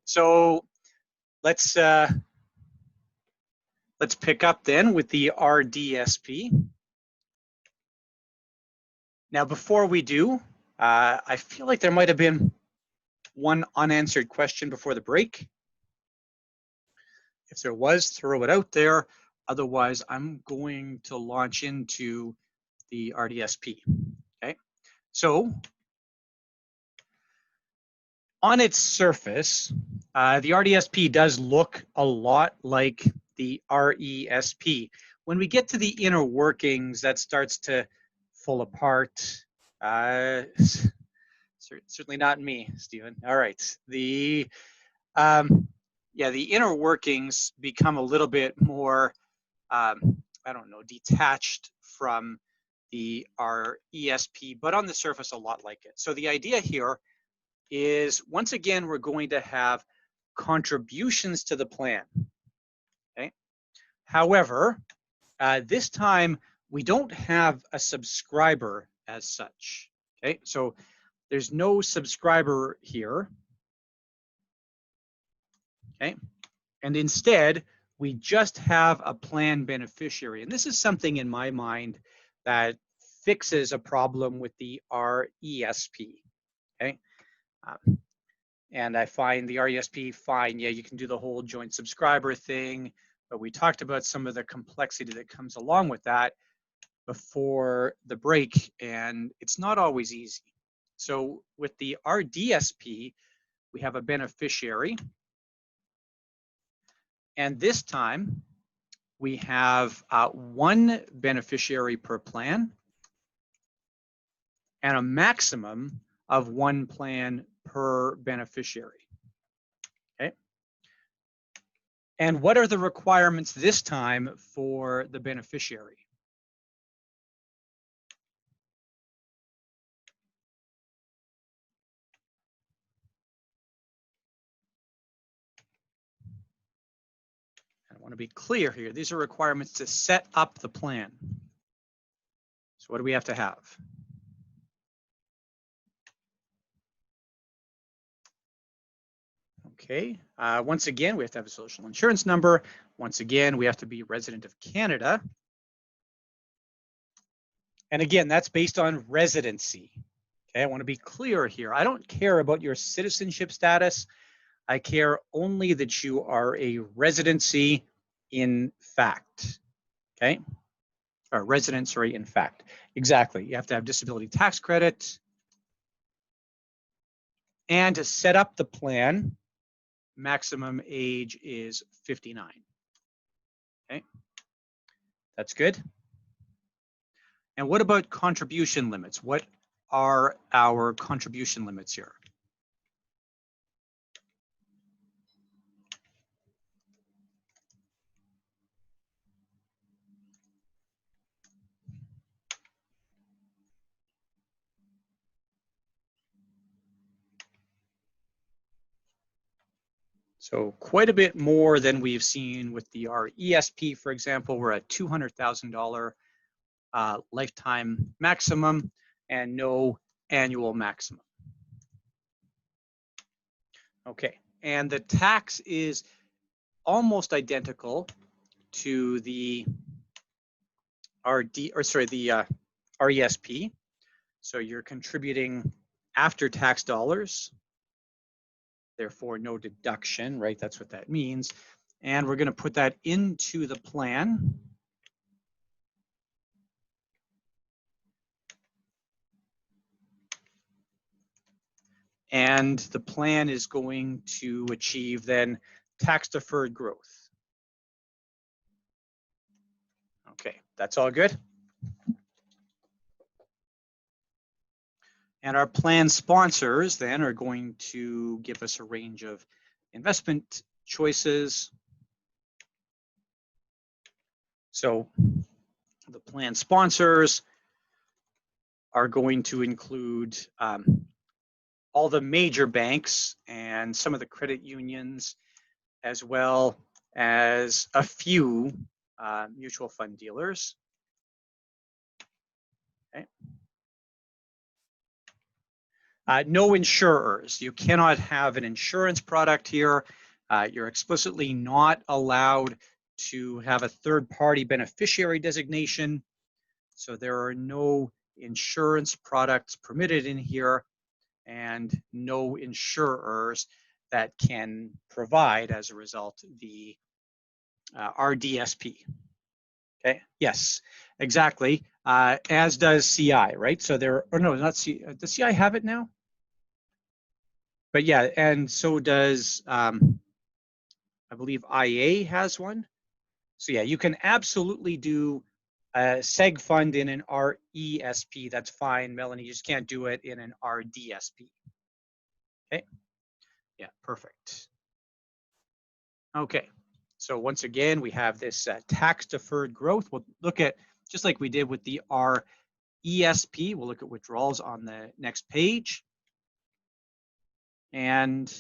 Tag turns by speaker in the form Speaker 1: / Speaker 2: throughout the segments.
Speaker 1: So let's pick up then with the RDSP. Now, before we do, I feel like there might have been one unanswered question before the break. If there was, throw it out there. Otherwise, I'm going to launch into the RDSP. Okay, so on its surface, the RDSP does look a lot like the RESP. When we get to the inner workings, that starts to fall apart. Certainly not me, Stephen. All right. Yeah, the inner workings become a little bit more, I don't know, detached from the RESP, but on the surface, a lot like it. So the idea here is, once again, we're going to have contributions to the plan. Okay. However, this time we don't have a subscriber as such. Okay, so there's no subscriber here. Okay, and instead we just have a plan beneficiary, and this is something in my mind that fixes a problem with the RESP. Okay. And I find the RESP fine. Yeah, you can do the whole joint subscriber thing, but we talked about some of the complexity that comes along with that before the break, and it's not always easy. So with the RDSP, we have a beneficiary, and this time we have one beneficiary per plan and a maximum of one plan per beneficiary. Okay. And what are the requirements this time for the beneficiary? I want to be clear here. These are requirements to set up the plan. So what do we have to have? Okay, once again, we have to have a social insurance number. Once again, we have to be resident of Canada. And again, that's based on residency. Okay, I want to be clear here. I don't care about your citizenship status. I care only that you are a residency in fact. Okay, or resident, sorry, in fact. Exactly. You have to have disability tax credit. And to set up the plan, maximum age is 59. Okay, that's good. And what about contribution limits? What are our contribution limits here? So quite a bit more than we've seen with the RESP, for example. We're at $200,000 lifetime maximum and no annual maximum. Okay, and the tax is almost identical to the RESP. So you're contributing after tax dollars, therefore no deduction, right? That's what that means. And we're going to put that into the plan. And the plan is going to achieve then tax deferred growth. Okay, that's all good. And our plan sponsors then are going to give us a range of investment choices. So the plan sponsors are going to include all the major banks and some of the credit unions, as well as a few mutual fund dealers. Okay. No insurers. You cannot have an insurance product here. You're explicitly not allowed to have a third-party beneficiary designation. So there are no insurance products permitted in here and no insurers that can provide, as a result, the RDSP. Okay, yes, exactly, as does CI, right? So there, or no, not CI, does CI have it now? But yeah, and so does, I believe IA has one. So yeah, you can absolutely do a seg fund in an RESP. That's fine, Melanie. You just can't do it in an RDSP. Okay. Yeah, perfect. Okay. So once again, we have this tax deferred growth. We'll look at, just like we did with the RESP, we'll look at withdrawals on the next page. And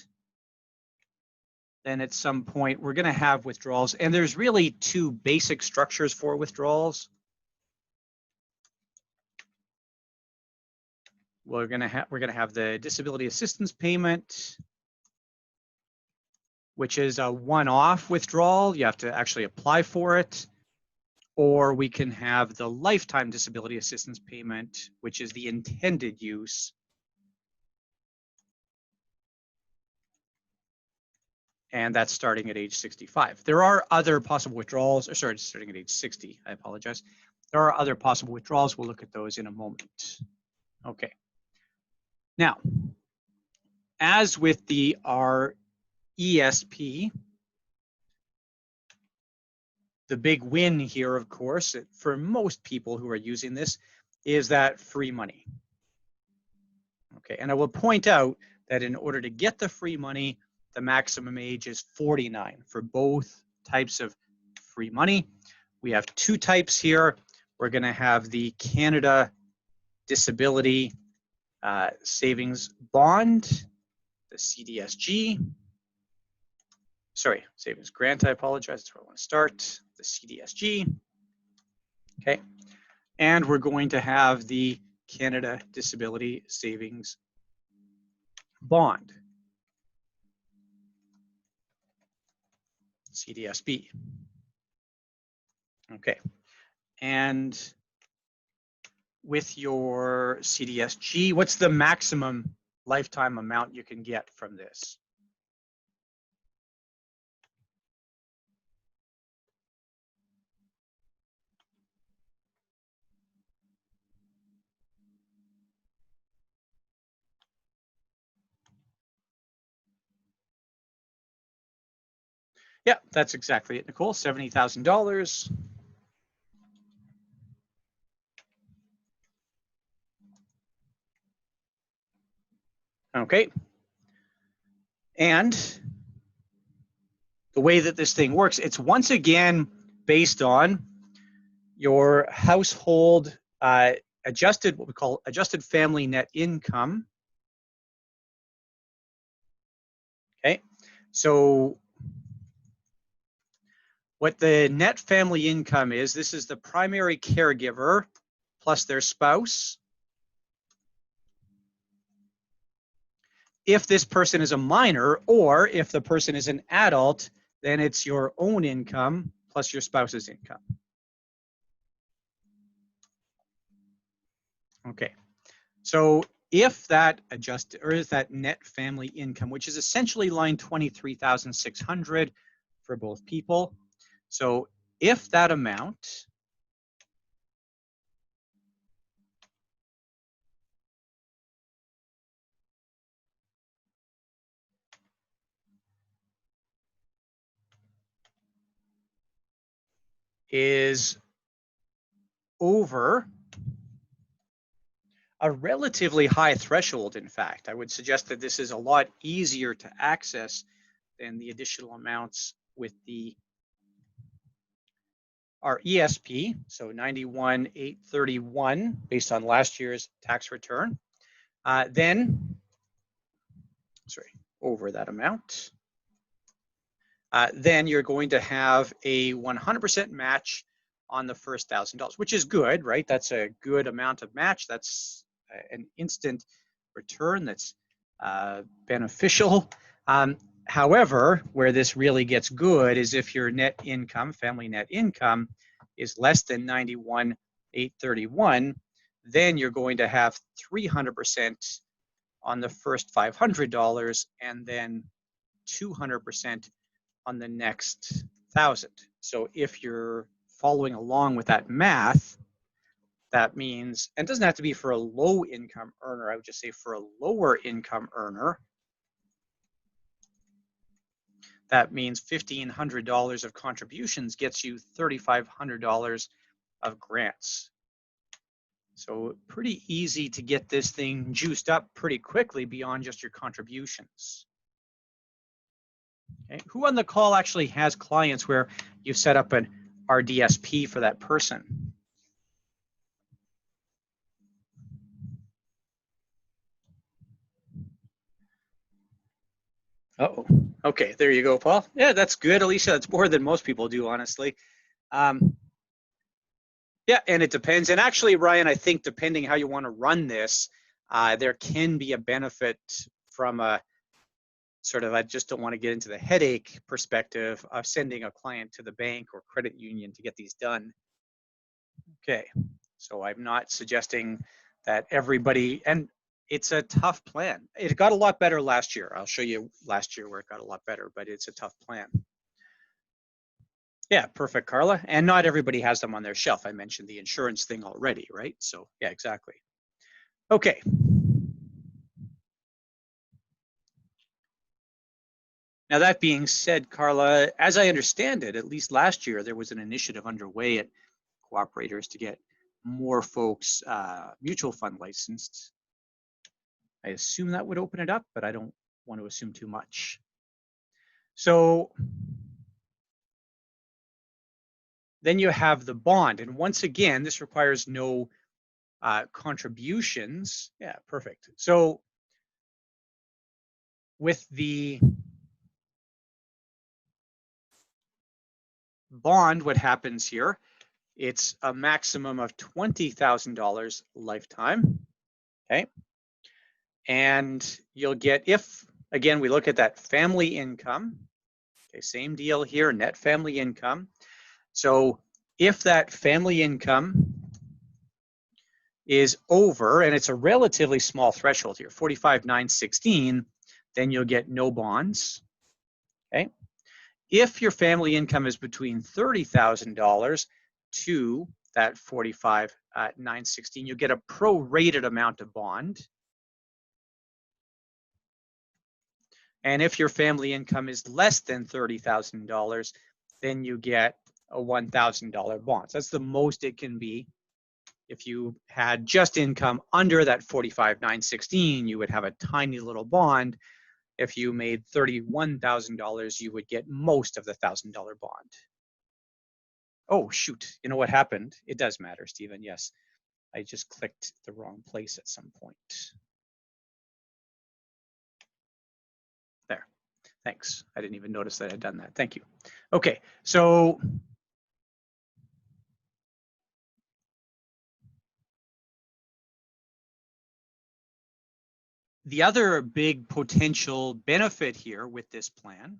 Speaker 1: then at some point, we're going to have withdrawals. And there's really two basic structures for withdrawals. We're going to have the disability assistance payment, which is a one-off withdrawal. You have to actually apply for it. Or we can have the lifetime disability assistance payment, which is the intended use. And that's starting at age 65. There are other possible withdrawals, or sorry, starting at age 60, I apologize. There are other possible withdrawals. We'll look at those in a moment. Okay. Now, as with the RESP, the big win here, of course, for most people who are using this, is that free money. Okay, and I will point out that in order to get the free money, the maximum age is 49 for both types of free money. We have two types here. We're going to have the Canada Disability Savings Bond, the CDSG. Sorry, Savings Grant, I apologize. That's where I want to start, the CDSG. Okay, and we're going to have the Canada Disability Savings Bond, CDSB. Okay, and with your CDSG, what's the maximum lifetime amount you can get from this? Yeah, that's exactly it, Nicole, $70,000. Okay. And the way that this thing works, it's once again based on your household adjusted, what we call adjusted family net income. Okay, so what the net family income is, this is the primary caregiver plus their spouse. If this person is a minor, or if the person is an adult, then it's your own income plus your spouse's income. Okay, so if that adjusted, or is that net family income, which is essentially line 23,600 for both people. So if that amount is over a relatively high threshold, in fact, I would suggest that this is a lot easier to access than the additional amounts with the RESP, so 91,831 based on last year's tax return. Then, sorry, over that amount. Then you're going to have a 100% match on the first $1,000, which is good, right? That's a good amount of match. That's an instant return that's beneficial. However, where this really gets good is if your net income, family net income, is less than 91,831, then you're going to have 300% on the first $500 and then 200% on the next 1,000. So if you're following along with that math, that means, and it doesn't have to be for a low income earner, I would just say for a lower income earner, that means $1,500 of contributions gets you $3,500 of grants. So pretty easy to get this thing juiced up pretty quickly beyond just your contributions. Okay. Who on the call actually has clients where you've set up an RDSP for that person? Uh-oh. Okay, there you go, Paul. Yeah, that's good, Alicia. That's more than most people do, honestly. Yeah, and it depends. And actually, Ryan, I think depending how you want to run this, there can be a benefit from a sort of, I just don't want to get into the headache perspective of sending a client to the bank or credit union to get these done. Okay, so I'm not suggesting that everybody, and it's a tough plan. It got a lot better last year. I'll show you last year where it got a lot better, but it's a tough plan. Yeah, perfect, Carla. And not everybody has them on their shelf. I mentioned the insurance thing already, right? So yeah, exactly. Okay. Now that being said, Carla, as I understand it, at least last year, there was an initiative underway at cooperators to get more folks mutual fund licensed. I assume that would open it up, but I don't want to assume too much. So then you have the bond. And once again, this requires no contributions. Yeah, perfect. So with the bond, what happens here, it's a maximum of $20,000 lifetime, okay? And you'll get, if, again, we look at that family income, okay, same deal here, net family income. So if that family income is over, and it's a relatively small threshold here, 45,916, then you'll get no bonds, okay? If your family income is between $30,000 to that 45,916, you get a prorated amount of bond. And if your family income is less than $30,000, then you get a $1,000 bond. So that's the most it can be. If you had just income under that 45,916, you would have a tiny little bond. If you made $31,000, you would get most of the $1,000 bond. Oh, shoot. You know what happened? It does matter, Stephen. Yes. I just clicked the wrong place at some point. There. Thanks. I didn't even notice that I'd done that. Thank you. Okay. So the other big potential benefit here with this plan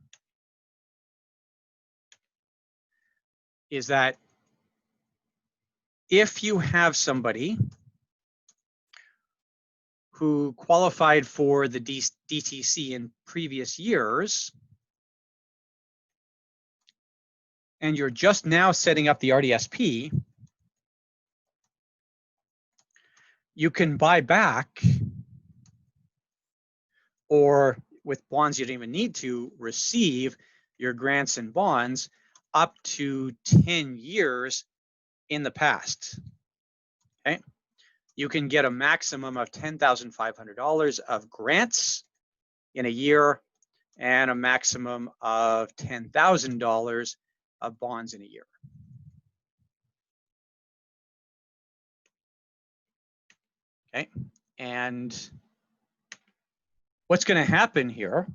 Speaker 1: is that if you have somebody who qualified for the DTC in previous years, and you're just now setting up the RDSP, you can buy back, or with bonds you don't even need to, receive your grants and bonds up to 10 years in the past, okay? You can get a maximum of $10,500 of grants in a year and a maximum of $10,000 of bonds in a year. Okay, and what's going to happen here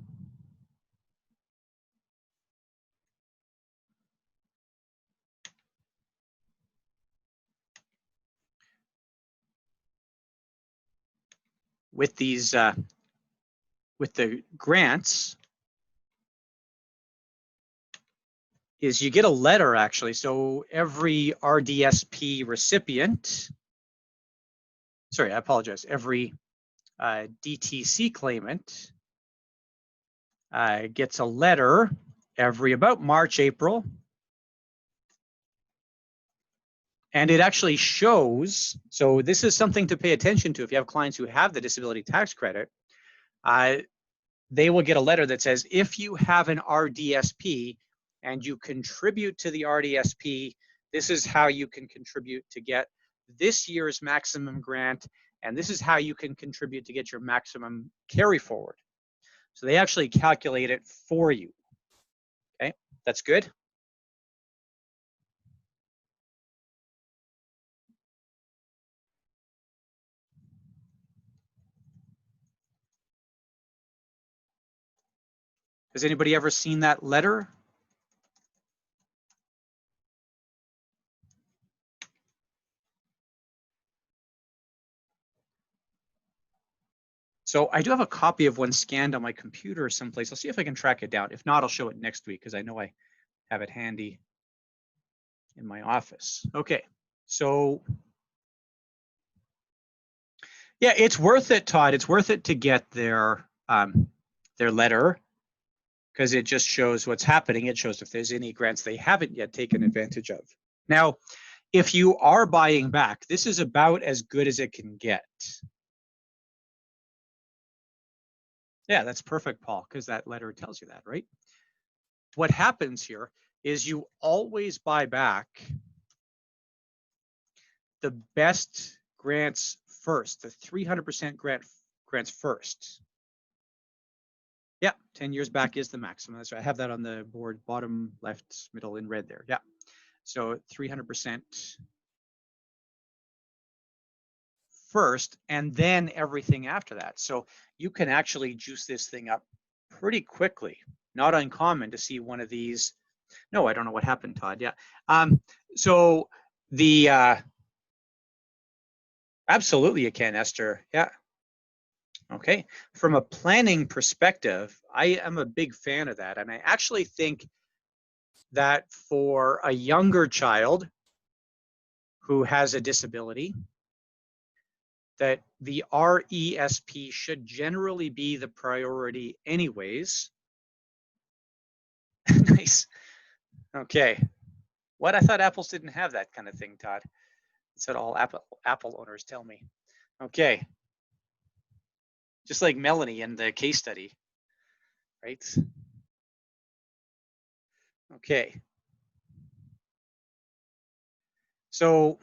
Speaker 1: with these with the grants is you get a letter actually. So every RDSP recipient, sorry, I apologize, every DTC claimant gets a letter every about March, April. And it actually shows, so this is something to pay attention to if you have clients who have the disability tax credit. They will get a letter that says, if you have an RDSP and you contribute to the RDSP, this is how you can contribute to get this year's maximum grant, and this is how you can contribute to get your maximum carry forward. So they actually calculate it for you. Okay, that's good. Has anybody ever seen that letter? So I do have a copy of one scanned on my computer someplace. I'll see if I can track it down. If not, I'll show it next week because I know I have it handy in my office. Okay, so yeah, it's worth it, Todd. It's worth it to get their letter because it just shows what's happening. It shows if there's any grants they haven't yet taken advantage of. Now, if you are buying back, this is about as good as it can get. Yeah, that's perfect, Paul, because that letter tells you that, right? What happens here is you always buy back the best grants first, the 300% grants first. Yeah, 10 years back is the maximum. That's right. I have that on the board, bottom left, middle in red there. Yeah. So 300% first, and then everything after that. So you can actually juice this thing up pretty quickly. Not uncommon to see one of these. No, I don't know what happened, Todd. Yeah. So the absolutely you can, Esther. Yeah. Okay. From a planning perspective, I am a big fan of that. And I actually think that for a younger child who has a disability, that the RESP should generally be the priority anyways. Nice. Okay. What? I thought apples didn't have that kind of thing, Todd. That's what all Apple owners tell me. Okay. Just like Melanie in the case study, right? Okay. So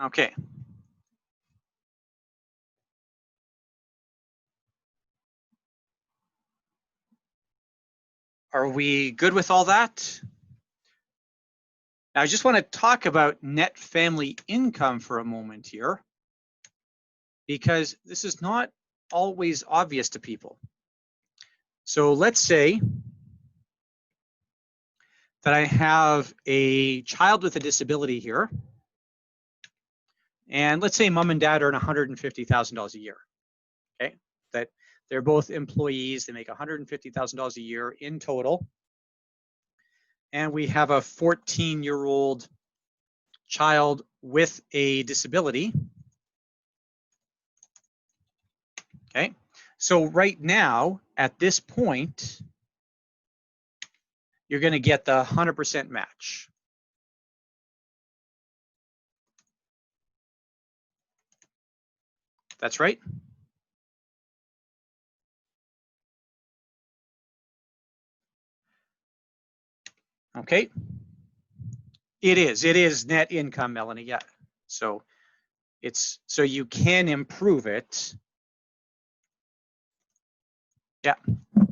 Speaker 1: okay. Are we good with all that? Now, I just want to talk about net family income for a moment here, because this is not always obvious to people. So let's say that I have a child with a disability here, and let's say mom and dad earn $150,000 a year, okay? That they're both employees, they make $150,000 a year in total, and we have a 14-year-old child with a disability. Okay, so right now, at this point, you're going to get the 100% match. That's right. Okay. It is net income, Melanie. Yeah. So so you can improve it. Yeah.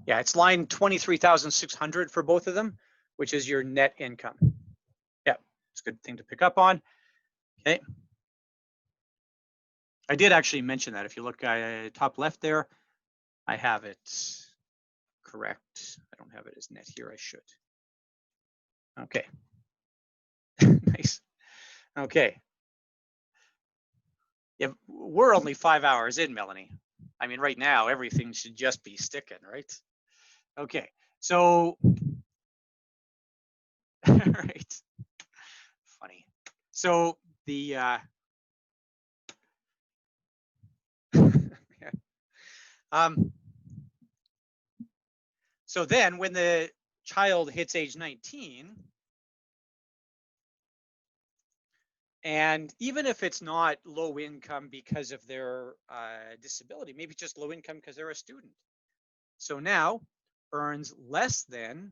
Speaker 1: Yeah, it's line 23,600 for both of them, which is your net income. Yeah, it's a good thing to pick up on. Okay. I did actually mention that. If you look at top left there, I have it correct. I don't have it as net here. I should. Okay. Nice. Okay. If we're only 5 hours in, Melanie. I mean, right now, everything should just be sticking, right? Okay. So, right. Funny. So the um, so then when the child hits age 19, and even if it's not low income because of their disability, maybe just low income because they're a student. So now earns less than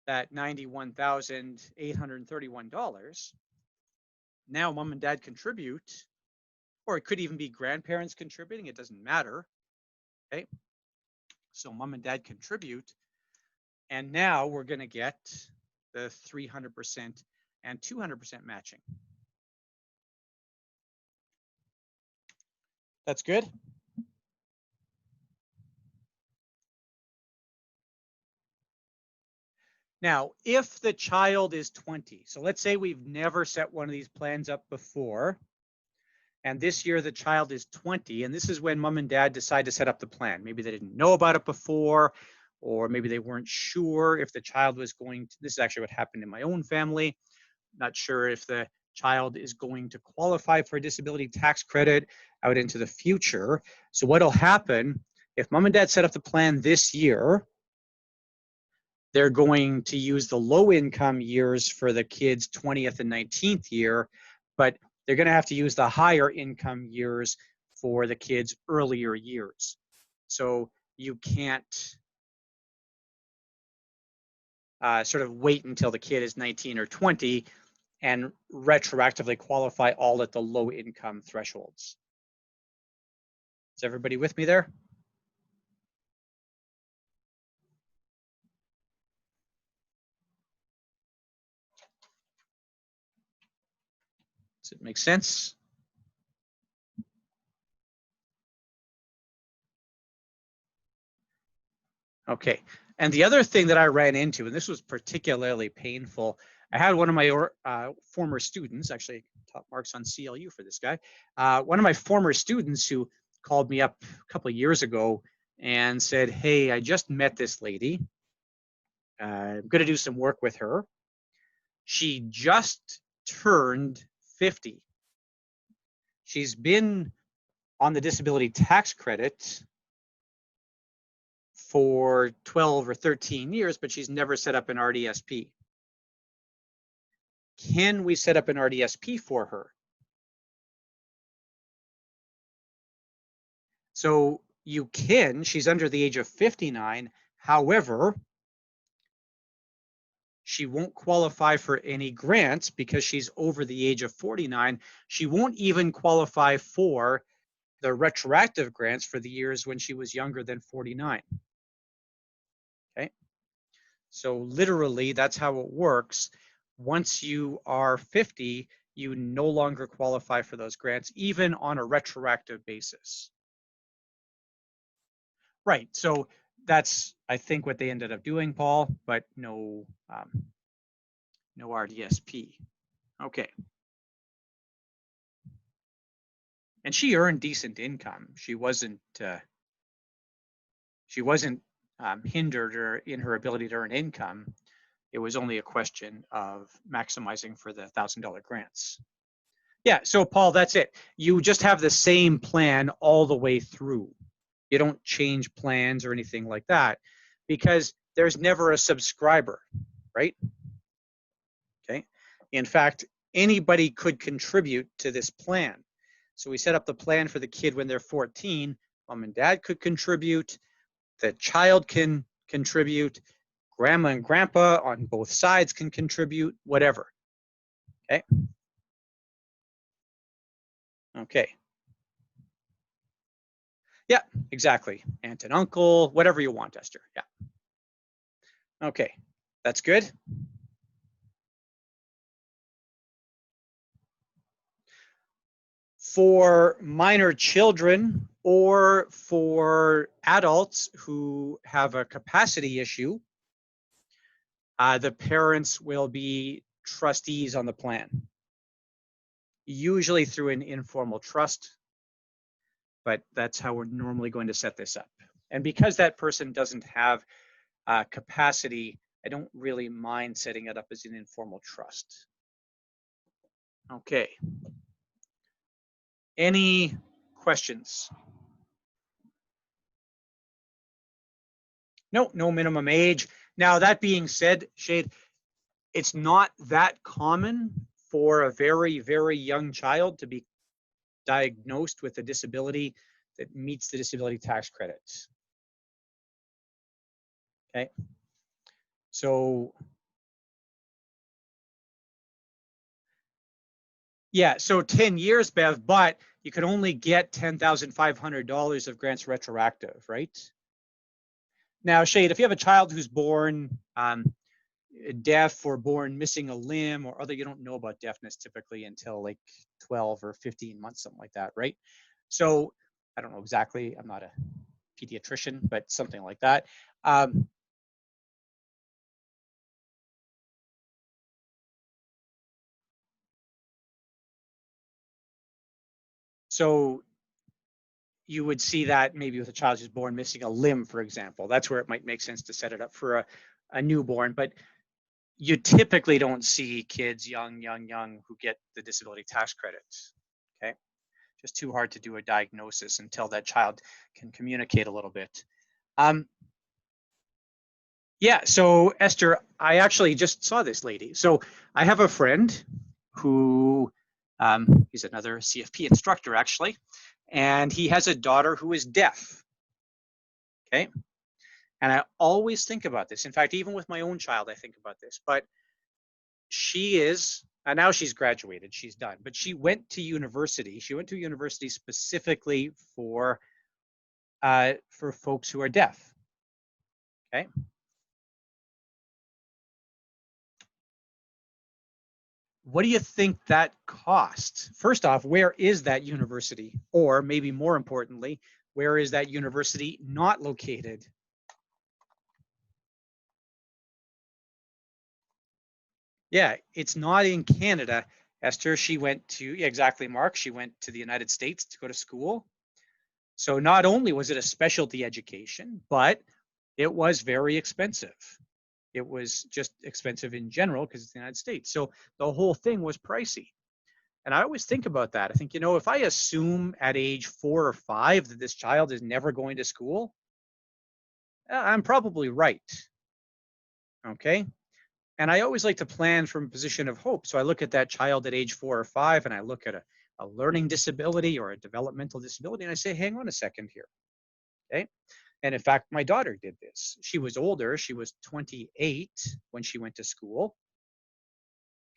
Speaker 1: that $91,831. Now mom and dad contribute, or it could even be grandparents contributing. It doesn't matter. Okay. So mom and dad contribute. And now we're going to get the 300% and 200% matching. That's good. Now, if the child is 20, so let's say we've never set one of these plans up before, and this year the child is 20, and this is when mom and dad decide to set up the plan. Maybe they didn't know about it before, or maybe they weren't sure if the child was going to, this is actually what happened in my own family, not sure if the child is going to qualify for a disability tax credit out into the future. So what'll happen if mom and dad set up the plan this year, they're going to use the low income years for the kids' 20th and 19th year, but they're going to have to use the higher income years for the kids' earlier years. So you can't sort of wait until the kid is 19 or 20 and retroactively qualify all at the low income thresholds. Is everybody with me there? Does it make sense? Okay. And the other thing that I ran into, and this was particularly painful, I had one of my former students, actually taught marks on CLU for this guy, one of my former students who called me up a couple of years ago and said, hey, I just met this lady. I'm going to do some work with her. She just turned 50. She's been on the disability tax credit for 12 or 13 years, but she's never set up an RDSP. Can we set up an RDSP for her? So you can, she's under the age of 59. However, she won't qualify for any grants because she's over the age of 49. She won't even qualify for the retroactive grants for the years when she was younger than 49. Okay. So literally, that's how it works. Once you are 50, you no longer qualify for those grants, even on a retroactive basis. Right. So that's, I think, what they ended up doing, Paul, but no, no RDSP. Okay. And she earned decent income. She wasn't hindered in her ability to earn income. It was only a question of maximizing for the $1,000 grants. Yeah, so Paul, that's it. You just have the same plan all the way through. You don't change plans or anything like that because there's never a subscriber, right? Okay. In fact, anybody could contribute to this plan. So we set up the plan for the kid when they're 14. Mom and dad could contribute. The child can contribute. Grandma and grandpa on both sides can contribute, whatever. Okay. Okay. Yeah, exactly. Aunt and uncle, whatever you want, Esther. Yeah. Okay, that's good. For minor children or for adults who have a capacity issue, The parents will be trustees on the plan, usually through an informal trust, but that's how we're normally going to set this up. And because that person doesn't have capacity, I don't really mind setting it up as an informal trust. Okay. Any questions? No, no minimum age. Now, that being said, Shade, it's not that common for a very, very young child to be diagnosed with a disability that meets the disability tax credits. Okay. So, yeah, so 10 years, Bev, but you can only get $10,500 of grants retroactive, right? Now, Shade, if you have a child who's born deaf or born missing a limb or other, you don't know about deafness typically until like 12 or 15 months, something like that, right? So I don't know exactly, I'm not a pediatrician, but something like that. So you would see that maybe with a child who's born missing a limb, for example. That's where it might make sense to set it up for a newborn, but you typically don't see kids young who get the disability tax credits, okay? Just too hard to do a diagnosis until that child can communicate a little bit. Yeah, so Esther, I actually just saw this lady. So I have a friend who, he's another CFP instructor actually, and he has a daughter who is deaf, okay? And I always think about this. In fact, even with my own child, I think about this, but she is, and now she's graduated, she's done, but she went to university. She went to university specifically for folks who are deaf, okay? What do you think that costs? First off, where is that university? Or maybe more importantly, where is that university not located? Yeah, it's not in Canada. Esther, she went to, exactly, Mark, she went to the United States to go to school. So not only was it a specialty education, but it was very expensive. It was just expensive in general because it's the United States. So the whole thing was pricey. And I always think about that. I think, you know, if I assume at age 4 or 5 that this child is never going to school, I'm probably right. Okay. And I always like to plan from a position of hope. So I look at that child at age 4 or 5 and I look at a learning disability or a developmental disability and I say, hang on a second here. Okay. And in fact, my daughter did this. She was older. She was 28 when she went to school.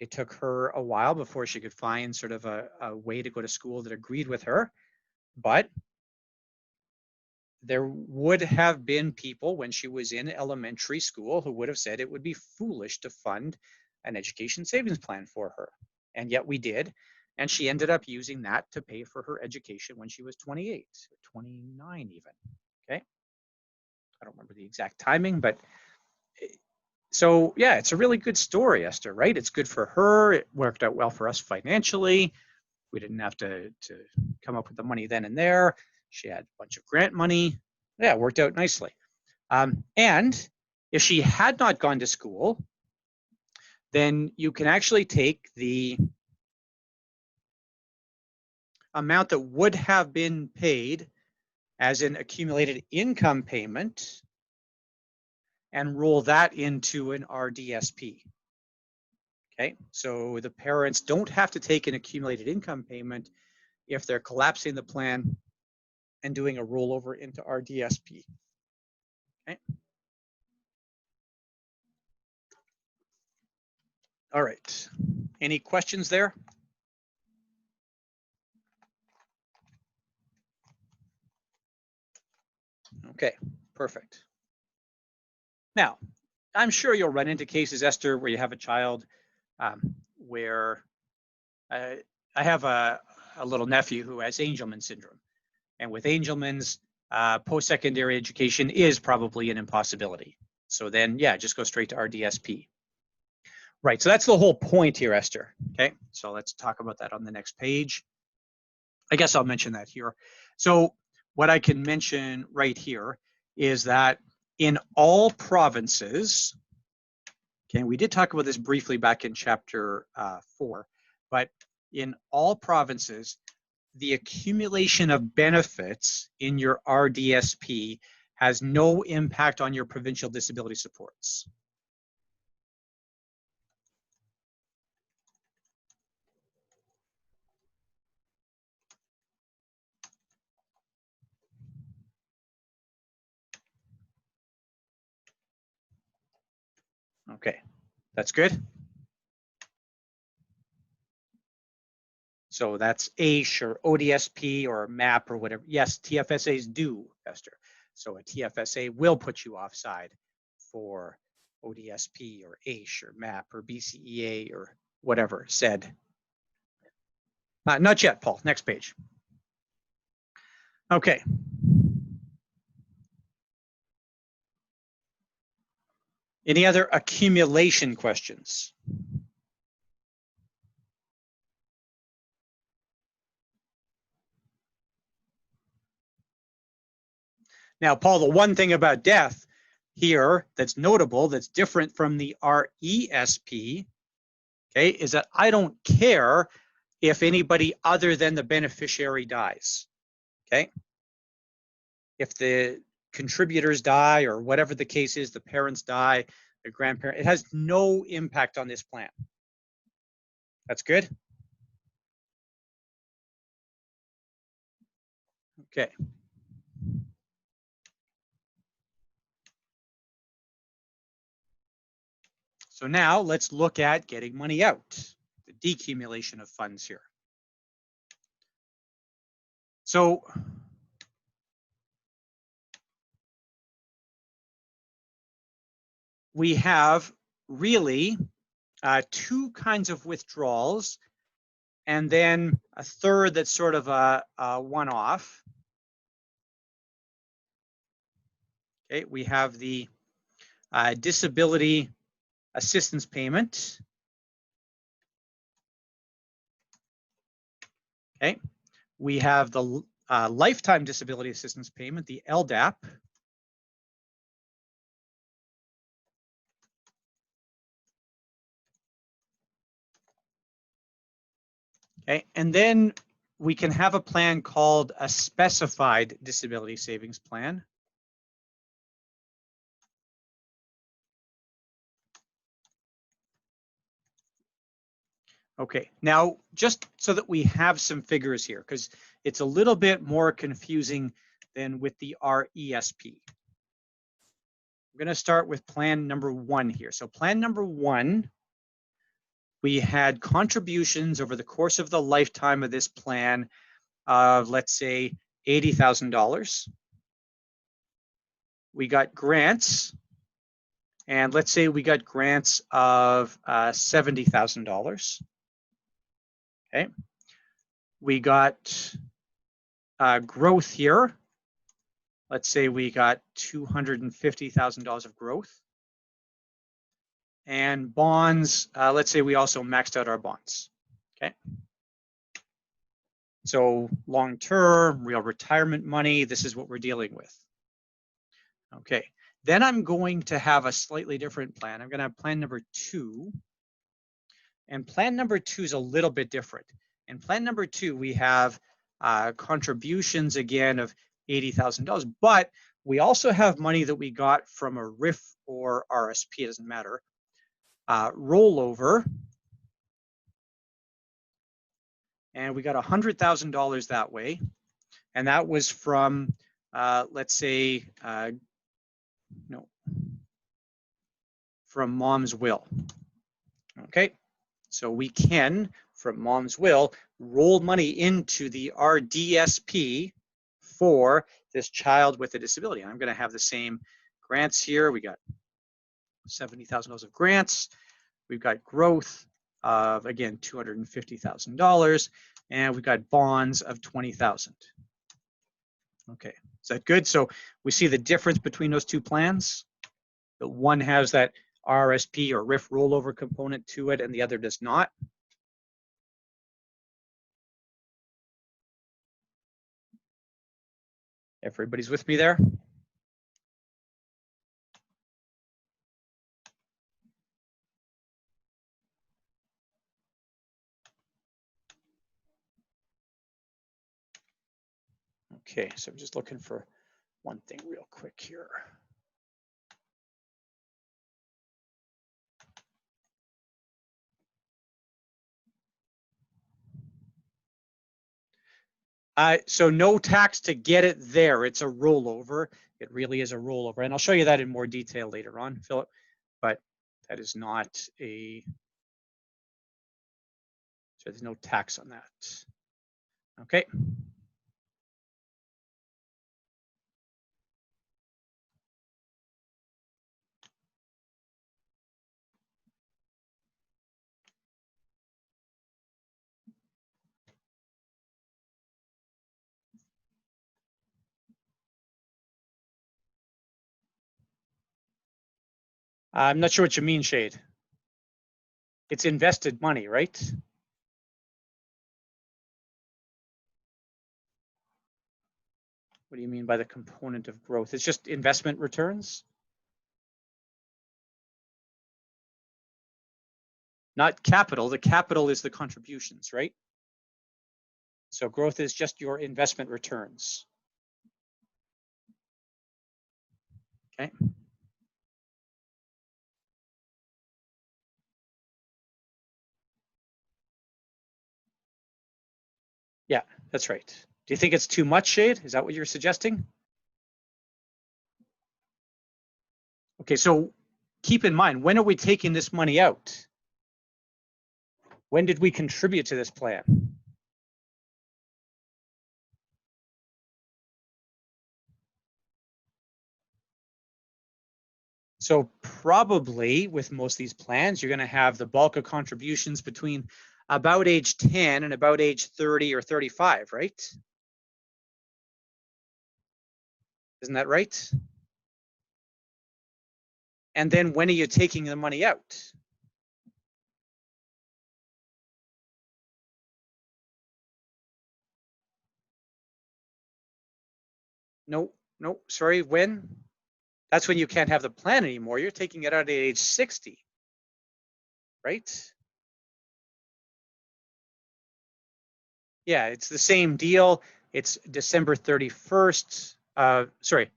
Speaker 1: It took her a while before she could find sort of a way to go to school that agreed with her. But there would have been people when she was in elementary school who would have said it would be foolish to fund an education savings plan for her. And yet we did. And she ended up using that to pay for her education when she was 28, 29 even. Okay. I don't remember the exact timing, but so yeah, it's a really good story, Esther, right? It's good for her. It worked out well for us financially. We didn't have to come up with the money then and there. She had a bunch of grant money. Yeah, it worked out nicely. And if she had not gone to school, then you can actually take the amount that would have been paid as an accumulated income payment and roll that into an RDSP. Okay, so the parents don't have to take an accumulated income payment if they're collapsing the plan and doing a rollover into RDSP. Okay. All right. Any questions there? Okay, perfect. Now, I'm sure you'll run into cases, Esther, where you have a child where I have a little nephew who has Angelman syndrome. And with Angelman's, post-secondary education is probably an impossibility. So then, yeah, just go straight to RDSP. Right, so that's the whole point here, Esther. Okay, so let's talk about that on the next page. I guess I'll mention that here. So what I can mention right here is that in all provinces, okay, we did talk about this briefly back in chapter 4, but in all provinces, the accumulation of benefits in your RDSP has no impact on your provincial disability supports. Okay, that's good. So that's AISH or ODSP or MAP or whatever. Yes, TFSAs do, Esther. So a TFSA will put you offside for ODSP or AISH or MAP or BCEA or whatever said. Not yet, Paul. Next page. Okay. Any other accumulation questions? Now, Paul, the one thing about death here that's notable, that's different from the RESP, okay, is that I don't care if anybody other than the beneficiary dies, okay? If the contributors die or whatever the case is, the parents die, the grandparent, it has no impact on this plan. That's good? Okay. So now let's look at getting money out, the decumulation of funds here. So we have really two kinds of withdrawals and then a third that's sort of a one-off. Okay, we have the disability assistance payment. Okay, we have the lifetime disability assistance payment, the LDAP. Okay, and then we can have a plan called a specified disability savings plan. Okay, now just so that we have some figures here, because it's a little bit more confusing than with the RESP. I'm going to start with plan number 1 here. So plan number 1, we had contributions over the course of the lifetime of this plan of, let's say, $80,000. We got grants, and let's say we got grants of $70,000. Okay, we got growth here. Let's say we got $250,000 of growth. And bonds, let's say we also maxed out our bonds. Okay. So long-term, real retirement money, this is what we're dealing with. Okay, then I'm going to have a slightly different plan. I'm going to have plan number 2. And plan number 2 is a little bit different. In plan number 2, we have contributions again of $80,000, but we also have money that we got from a RIF or RSP, it doesn't matter, rollover. And we got $100,000 that way. And that was from, let's say, from mom's will. Okay, so we can, from mom's will, roll money into the RDSP for this child with a disability. And I'm going to have the same grants here. We got $70,000 of grants. We've got growth of, again, $250,000, and we've got bonds of $20,000. Okay, is that good? So we see the difference between those two plans? The one has that RSP or RIF rollover component to it and the other does not. Everybody's with me there? Okay, so I'm just looking for one thing real quick here. So no tax to get it there. It's a rollover. It really is a rollover. And I'll show you that in more detail later on, Philip. But that is not a, so there's no tax on that. Okay. I'm not sure what you mean, Shade. It's invested money, right? What do you mean by the component of growth? It's just investment returns? Not capital. The capital is the contributions, right? So growth is just your investment returns. Okay. Yeah, that's right. Do you think it's too much, Shade? Is that what you're suggesting? Okay, so keep in mind, when are we taking this money out? When did we contribute to this plan? So probably with most of these plans, you're going to have the bulk of contributions between about age 10 and about age 30 or 35, right? Isn't that right? And then when are you taking the money out? No, sorry, when? That's when you can't have the plan anymore. You're taking it out at age 60, right? Yeah, it's the same deal. It's December 31st. Sorry,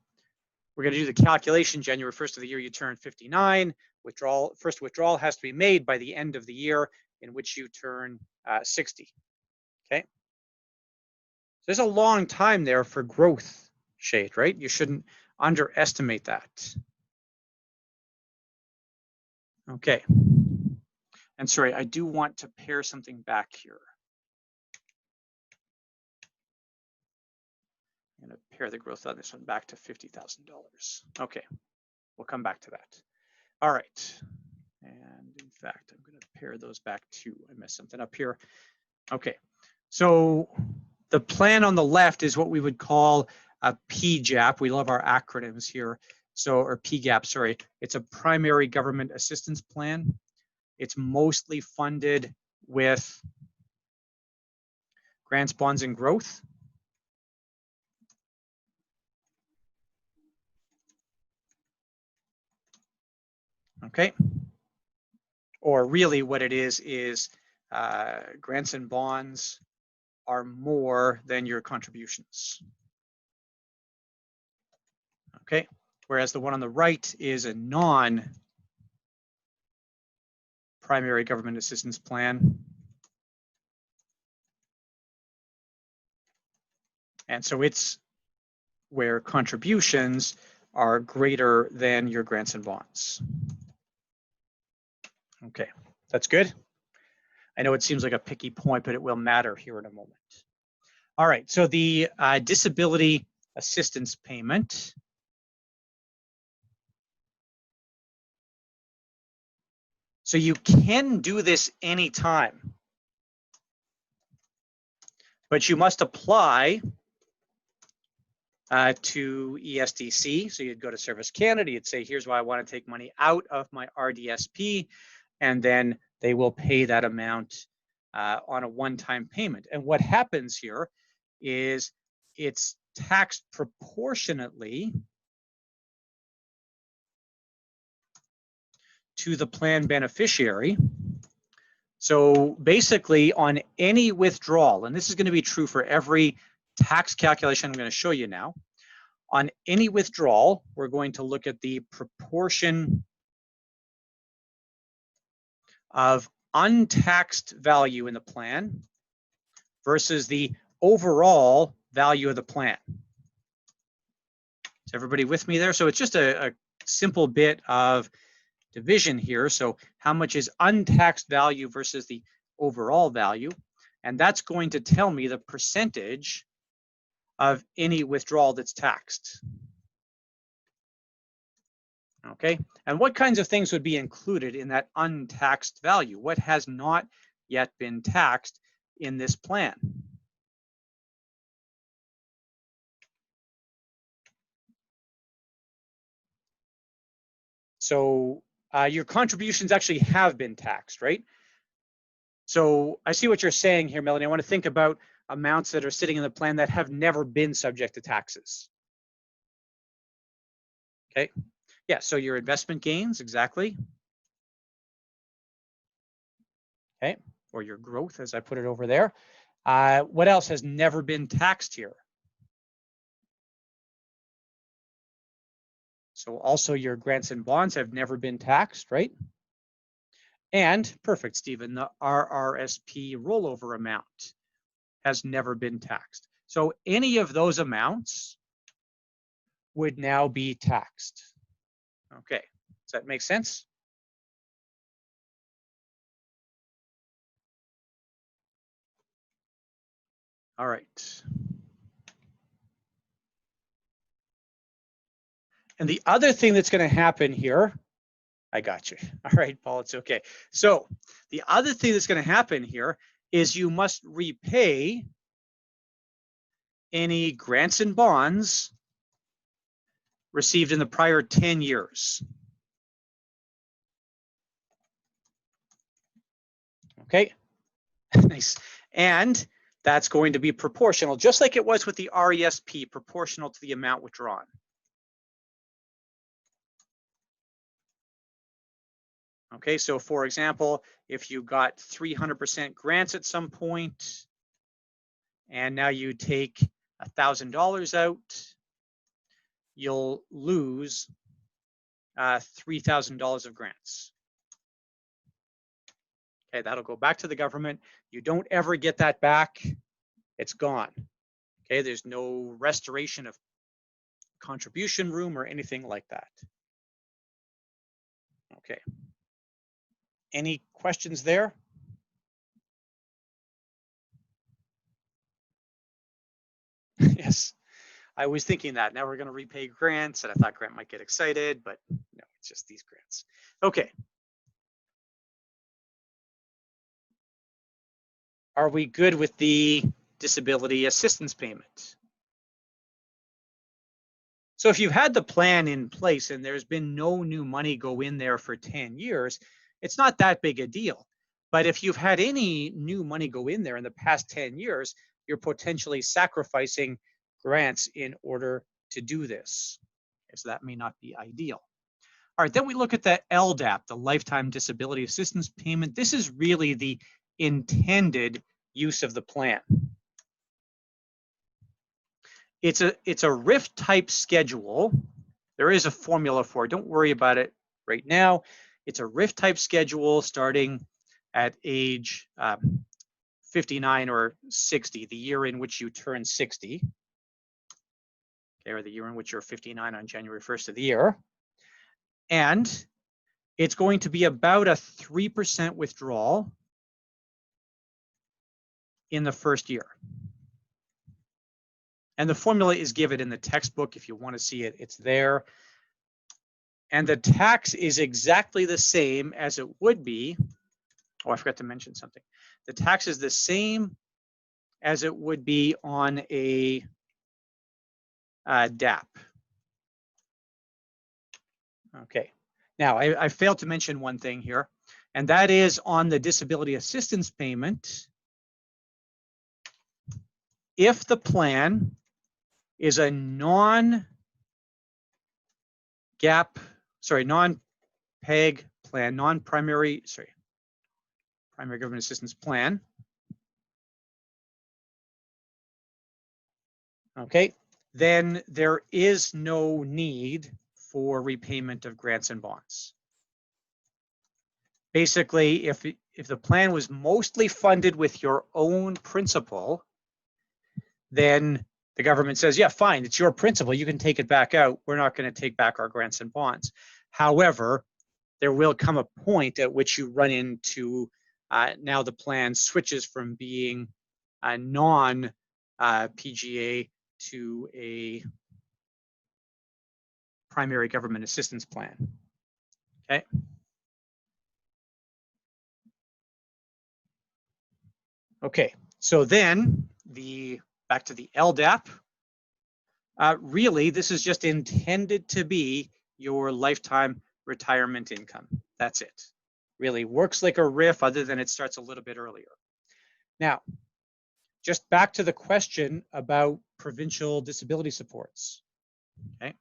Speaker 1: we're going to do the calculation. January 1st of the year, you turn 59. First withdrawal has to be made by the end of the year in which you turn 60. Okay. So there's a long time there for growth, Shade, right? You shouldn't underestimate that. Okay. And sorry, I do want to pare something back here. I'm going to pare the growth on this one back to $50,000. Okay, we'll come back to that. All right. And in fact, I'm going to pare those back too. I messed something up here. Okay, so the plan on the left is what we would call a PGAP. We love our acronyms here. So, or PGAP, sorry. It's a primary government assistance plan. It's mostly funded with grants, bonds, and growth. Okay. Or really what it is grants and bonds are more than your contributions. Okay. Whereas the one on the right is a non-primary government assistance plan. And so it's where contributions are greater than your grants and bonds. Okay, that's good. I know it seems like a picky point, but it will matter here in a moment. All right, so the disability assistance payment. So you can do this anytime, but you must apply to ESDC. So you'd go to Service Canada, you'd say, here's why I want to take money out of my RDSP, and then they will pay that amount on a one-time payment. And what happens here is it's taxed proportionately to the plan beneficiary. So basically on any withdrawal, and this is going to be true for every tax calculation I'm going to show you now, on any withdrawal, we're going to look at the proportion of untaxed value in the plan versus the overall value of the plan. Is everybody with me there? So it's just a simple bit of division here. So how much is untaxed value versus the overall value? And that's going to tell me the percentage of any withdrawal that's taxed. Okay, and what kinds of things would be included in that untaxed value? What has not yet been taxed in this plan? So your contributions actually have been taxed, right? So I see what you're saying here, Melanie. I want to think about amounts that are sitting in the plan that have never been subject to taxes. Okay, yeah, so your investment gains, exactly. Okay, or your growth, as I put it over there. What else has never been taxed here? So also your grants and bonds have never been taxed, right? And perfect, Stephen, the RRSP rollover amount has never been taxed. So any of those amounts would now be taxed. Okay, does that make sense? All right. And the other thing that's going to happen here, I got you. All right, Paul, it's okay. So the other thing that's going to happen here is you must repay any grants and bonds received in the prior 10 years. Okay, nice. And that's going to be proportional, just like it was with the RESP, proportional to the amount withdrawn. Okay, so for example, if you got 300% grants at some point, and now you take $1,000 out, you'll lose $3,000 of grants. Okay, that'll go back to the government. You don't ever get that back. It's gone. Okay, there's no restoration of contribution room or anything like that. Okay. Any questions there? Yes, I was thinking that. Now we're going to repay grants, and I thought Grant might get excited, but no, it's just these grants. Okay. Are we good with the disability assistance payment? So if you've had the plan in place and there's been no new money go in there for 10 years, it's not that big a deal. But if you've had any new money go in there in the past 10 years, you're potentially sacrificing grants in order to do this. Okay, so that may not be ideal. All right, then we look at the LDAP, the Lifetime Disability Assistance Payment. This is really the intended use of the plan. It's a RIF type schedule. There is a formula for it. Don't worry about it right now. It's a RIF type schedule starting at age 59 or 60, the year in which you turn 60. Okay, or the year in which you're 59 on January 1st of the year. And it's going to be about a 3% withdrawal in the first year. And the formula is given in the textbook. If you want to see it, it's there. And the tax is exactly the same as it would be. Oh, I forgot to mention something. The tax is the same as it would be on a DAP. Okay. Now, I failed to mention one thing here, and that is on the disability assistance payment. If the plan is a non-PEG plan, primary government assistance plan. Okay, then there is no need for repayment of grants and bonds. Basically, if the plan was mostly funded with your own principal, then the government says, yeah, fine, it's your principal, you can take it back out. We're not going to take back our grants and bonds. However, there will come a point at which you run into now the plan switches from being a non-PGA to a primary government assistance plan. Okay. Okay, so then back to the LDAP. Really, this is just intended to be your lifetime retirement income. That's it. Really works like a RIF, other than it starts a little bit earlier. Now, just back to the question about provincial disability supports. Okay,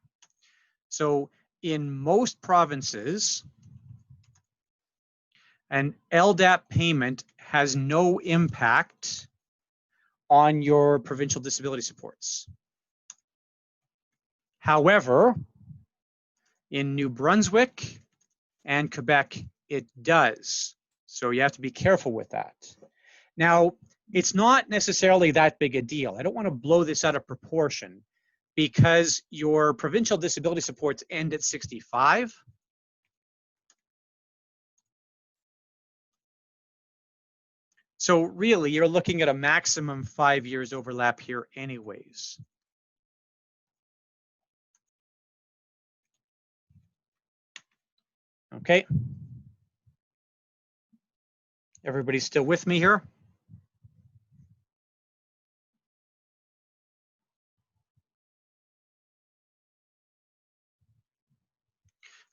Speaker 1: so in most provinces, an LDAP payment has no impact on your provincial disability supports. However, in New Brunswick and Quebec, it does. So you have to be careful with that. Now, it's not necessarily that big a deal. I don't want to blow this out of proportion because your provincial disability supports end at 65. So really, you're looking at a maximum 5 years overlap here anyways. Okay. Everybody still with me here?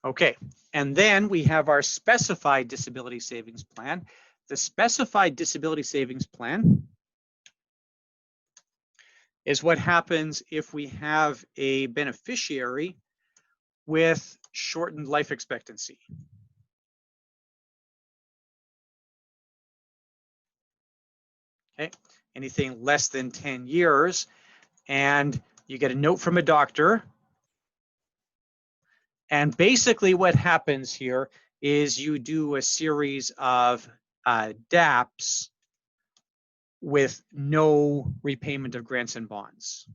Speaker 1: Okay, and then we have our specified disability savings plan. The specified disability savings plan is what happens if we have a beneficiary with shortened life expectancy. Okay, anything less than 10 years, and you get a note from a doctor. And basically what happens here is you do a series of DAPs with no repayment of grants and bonds.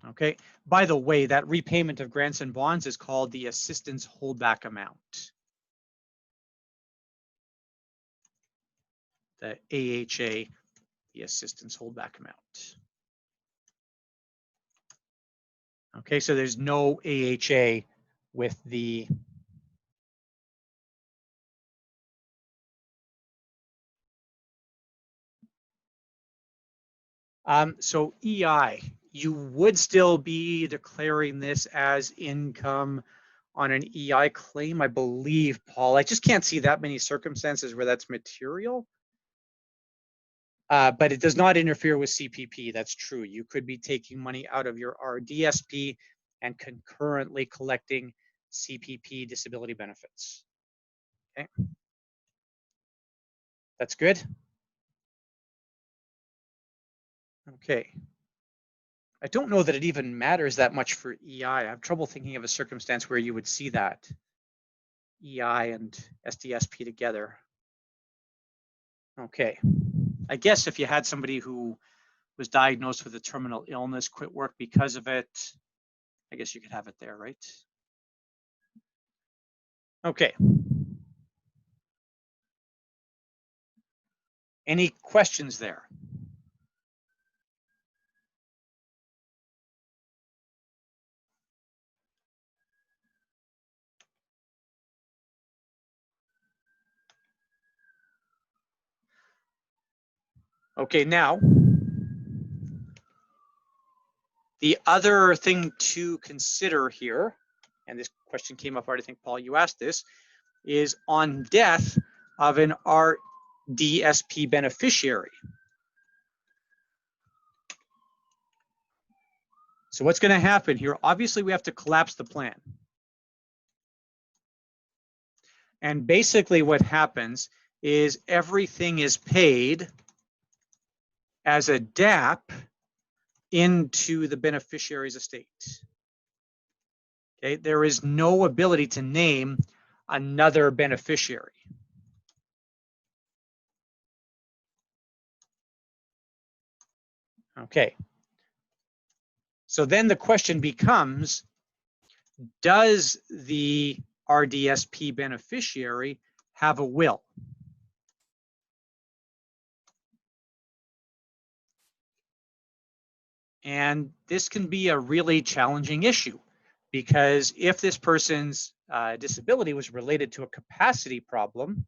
Speaker 1: Okay, by the way, that repayment of grants and bonds is called the assistance holdback amount. The AHA, the assistance holdback amount. Okay, so there's no AHA with the so EI, you would still be declaring this as income on an EI claim, I believe, Paul. I just can't see that many circumstances where that's material. But it does not interfere with CPP. That's true. You could be taking money out of your RDSP and concurrently collecting CPP disability benefits. Okay. That's good. Okay. I don't know that it even matters that much for EI. I have trouble thinking of a circumstance where you would see that EI and SDSP together. Okay. I guess if you had somebody who was diagnosed with a terminal illness, quit work because of it, I guess you could have it there, right? Okay. Any questions there? Okay, now The other thing to consider here, and this question came up already, I think, Paul, you asked this, is on death of an RDSP beneficiary. So what's going to happen here? Obviously, we have to collapse the plan. And basically what happens is everything is paid as a DAP into the beneficiary's estate. Okay, there is no ability to name another beneficiary. Okay. So then the question becomes, does the RDSP beneficiary have a will? And this can be a really challenging issue, because if this person's disability was related to a capacity problem,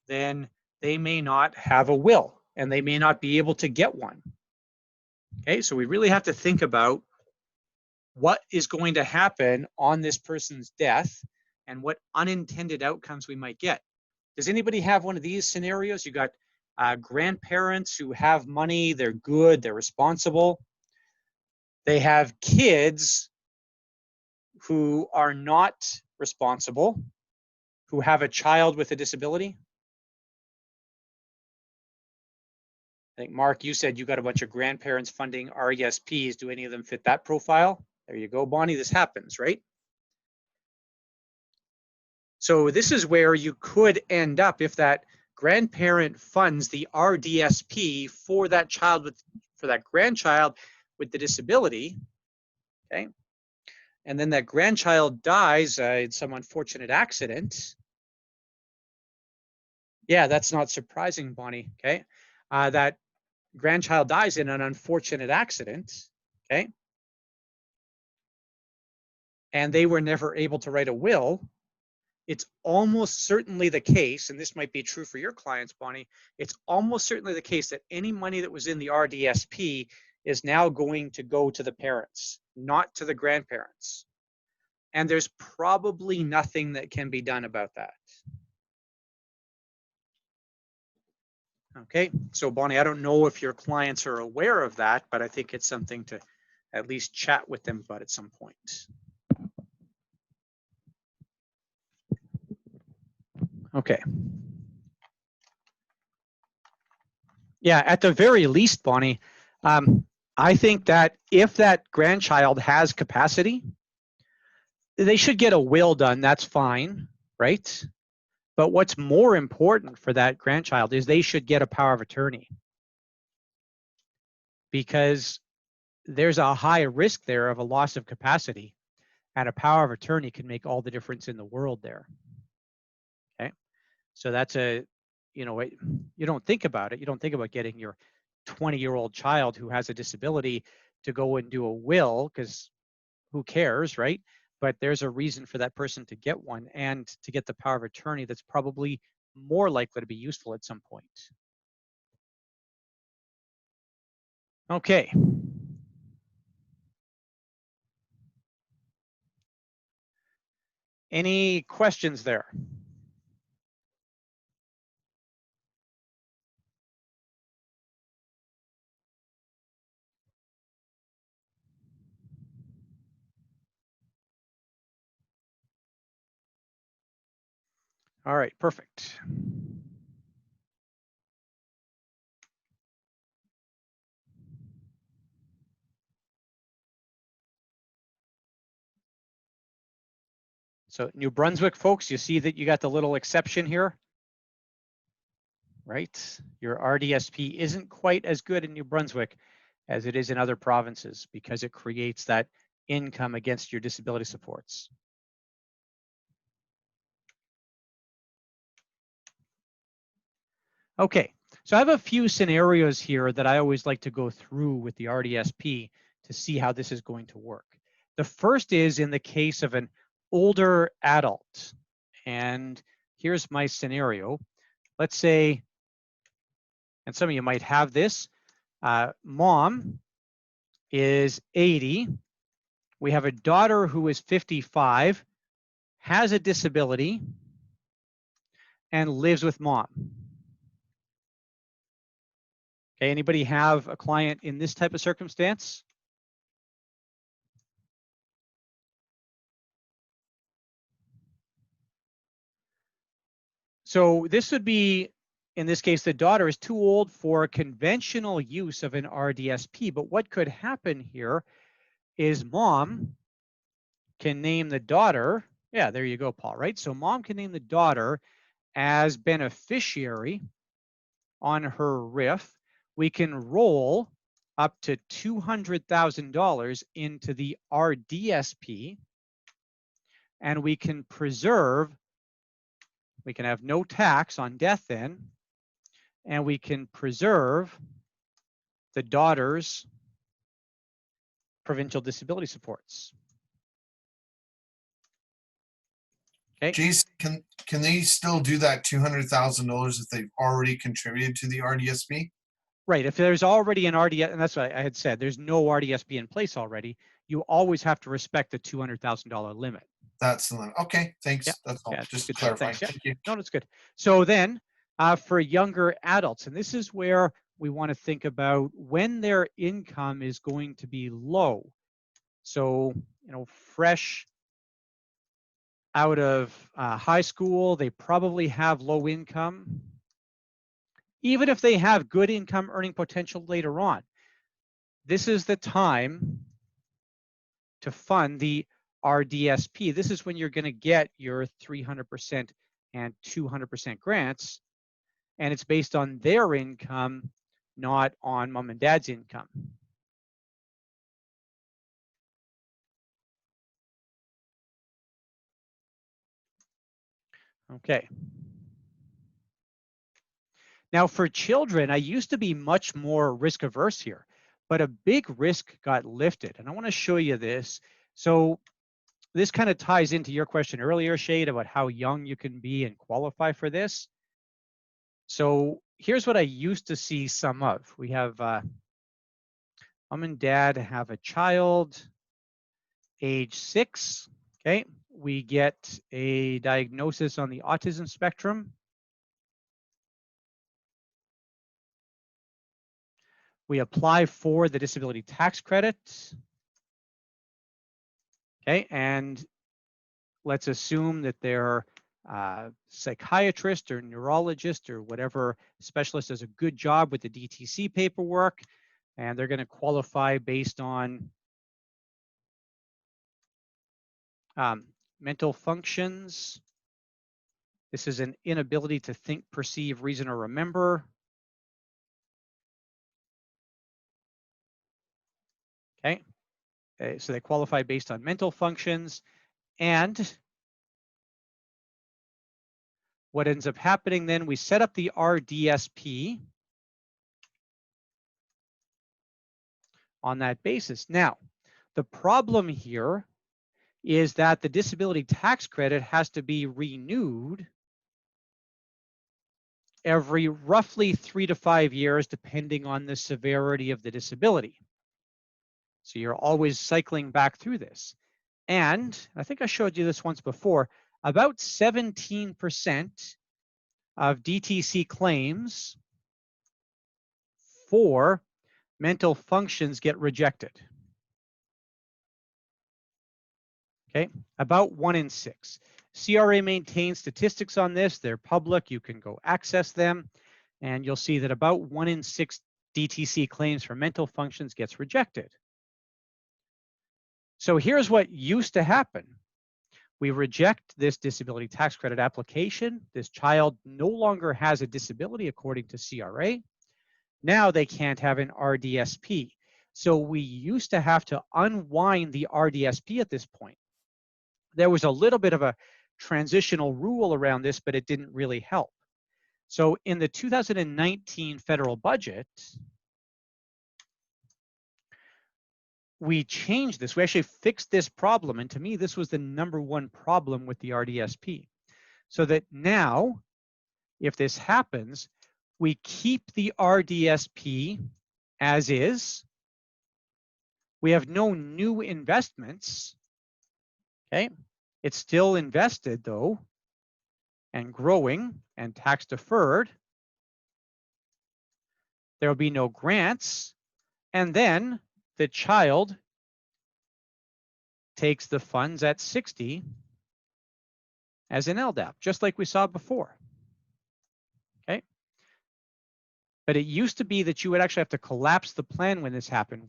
Speaker 1: then they may not have a will and they may not be able to get one. Okay, so we really have to think about what is going to happen on this person's death and what unintended outcomes we might get. Does anybody have one of these scenarios? You got grandparents who have money, they're good, they're responsible. They have kids who are not responsible, who have a child with a disability. I think, Mark, you said you got a bunch of grandparents funding RESPs. Do any of them fit that profile? There you go, Bonnie. This happens, right? So this is where you could end up if that grandparent funds the RDSP for that child with, for that grandchild with the disability, okay? And then that grandchild dies in some unfortunate accident. Yeah, that's not surprising, Bonnie, okay? That grandchild dies in an unfortunate accident, okay? And they were never able to write a will. It's almost certainly the case, and this might be true for your clients, Bonnie, it's almost certainly the case that any money that was in the RDSP is now going to go to the parents, not to the grandparents. And there's probably nothing that can be done about that. Okay, so Bonnie, I don't know if your clients are aware of that, but I think it's something to at least chat with them about at some point. Okay. Yeah, at the very least, Bonnie, I think that if that grandchild has capacity, they should get a will done. That's fine, right? But what's more important for that grandchild is they should get a power of attorney, because there's a high risk there of a loss of capacity, and a power of attorney can make all the difference in the world there. Okay, so that's a, you know, you don't think about it. You don't think about getting your 20-year-old child who has a disability to go and do a will, because who cares, right? But there's a reason for that person to get one, and to get the power of attorney that's probably more likely to be useful at some point. Okay. Any questions there? All right, perfect. So New Brunswick folks, you see that you got the little exception here, right? Your RDSP isn't quite as good in New Brunswick as it is in other provinces, because it creates that income against your disability supports. Okay, so I have a few scenarios here that I always like to go through with the RDSP to see how this is going to work. The first is in the case of an older adult. And here's my scenario. Let's say, and some of you might have this, mom is 80. We have a daughter who is 55, has a disability, and lives with mom. Okay, anybody have a client in this type of circumstance? So this would be, in this case, the daughter is too old for conventional use of an RDSP. But what could happen here is mom can name the daughter. Yeah, there you go, Paul, right? So mom can name the daughter as beneficiary on her RIF. We can roll up to $200,000 into the RDSP, and we can preserve, we can have no tax on death then, and we can preserve the daughter's provincial disability supports. Okay.
Speaker 2: Jason, can they still do that $200,000 if they've already contributed to the RDSP?
Speaker 1: Right. If there's already an RDS, and that's what I had said, there's no RDSP in place already, you always have to respect the $200,000 limit.
Speaker 2: That's the limit. Okay, thanks.
Speaker 1: Yeah.
Speaker 2: That's all.
Speaker 1: Yeah,
Speaker 2: Just
Speaker 1: good
Speaker 2: clarifying.
Speaker 1: Thanks. Yeah.
Speaker 2: Thank you.
Speaker 1: No, that's good. So then for younger adults, and this is where we want to think about when their income is going to be low. So, fresh out of high school, they probably have low income. Even if they have good income earning potential later on, this is the time to fund the RDSP. This is when you're going to get your 300% and 200% grants, and it's based on their income, not on mom and dad's income. Okay. Now for children, I used to be much more risk averse here, but a big risk got lifted. And I want to show you this. So this kind of ties into your question earlier, Shade, about how young you can be and qualify for this. So here's what I used to see some of. We have mom and dad have a child, age 6. Okay, we get a diagnosis on the autism spectrum. We apply for the disability tax credit. Okay, and let's assume that they're psychiatrist or neurologist or whatever specialist does a good job with the DTC paperwork, and they're going to qualify based on mental functions. This is an inability to think, perceive, reason, or remember. Okay, so they qualify based on mental functions. And what ends up happening then, we set up the RDSP on that basis. Now, the problem here is that the disability tax credit has to be renewed every roughly 3 to 5 years, depending on the severity of the disability. So you're always cycling back through this. And I think I showed you this once before, about 17% of DTC claims for mental functions get rejected. Okay, about 1 in 6. CRA maintains statistics on this. They're public. You can go access them. And you'll see that about 1 in 6 DTC claims for mental functions gets rejected. So here's what used to happen. We reject this disability tax credit application. This child no longer has a disability according to CRA. Now they can't have an RDSP. So we used to have to unwind the RDSP at this point. There was a little bit of a transitional rule around this, but it didn't really help. So in the 2019 federal budget, we changed this. We actually fixed this problem. And to me, this was the #1 problem with the RDSP. So that now, if this happens, we keep the RDSP as is, We have no new investments. Okay. It's still invested though, and growing and tax deferred. There will be no grants. And then the child takes the funds at 60 as an LDAP, just like we saw before. Okay. But it used to be that you would actually have to collapse the plan when this happened.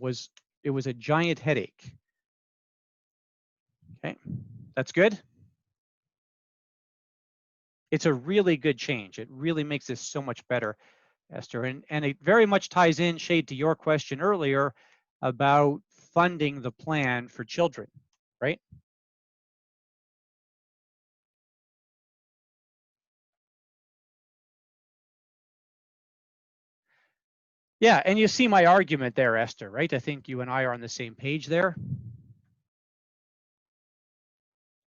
Speaker 1: It was a giant headache. Okay, that's good. It's a really good change. It really makes this so much better, Esther. And it very much ties in, Shade, to your question earlier about funding the plan for children, right? Yeah, and you see my argument there, Esther, right? I think you and I are on the same page there.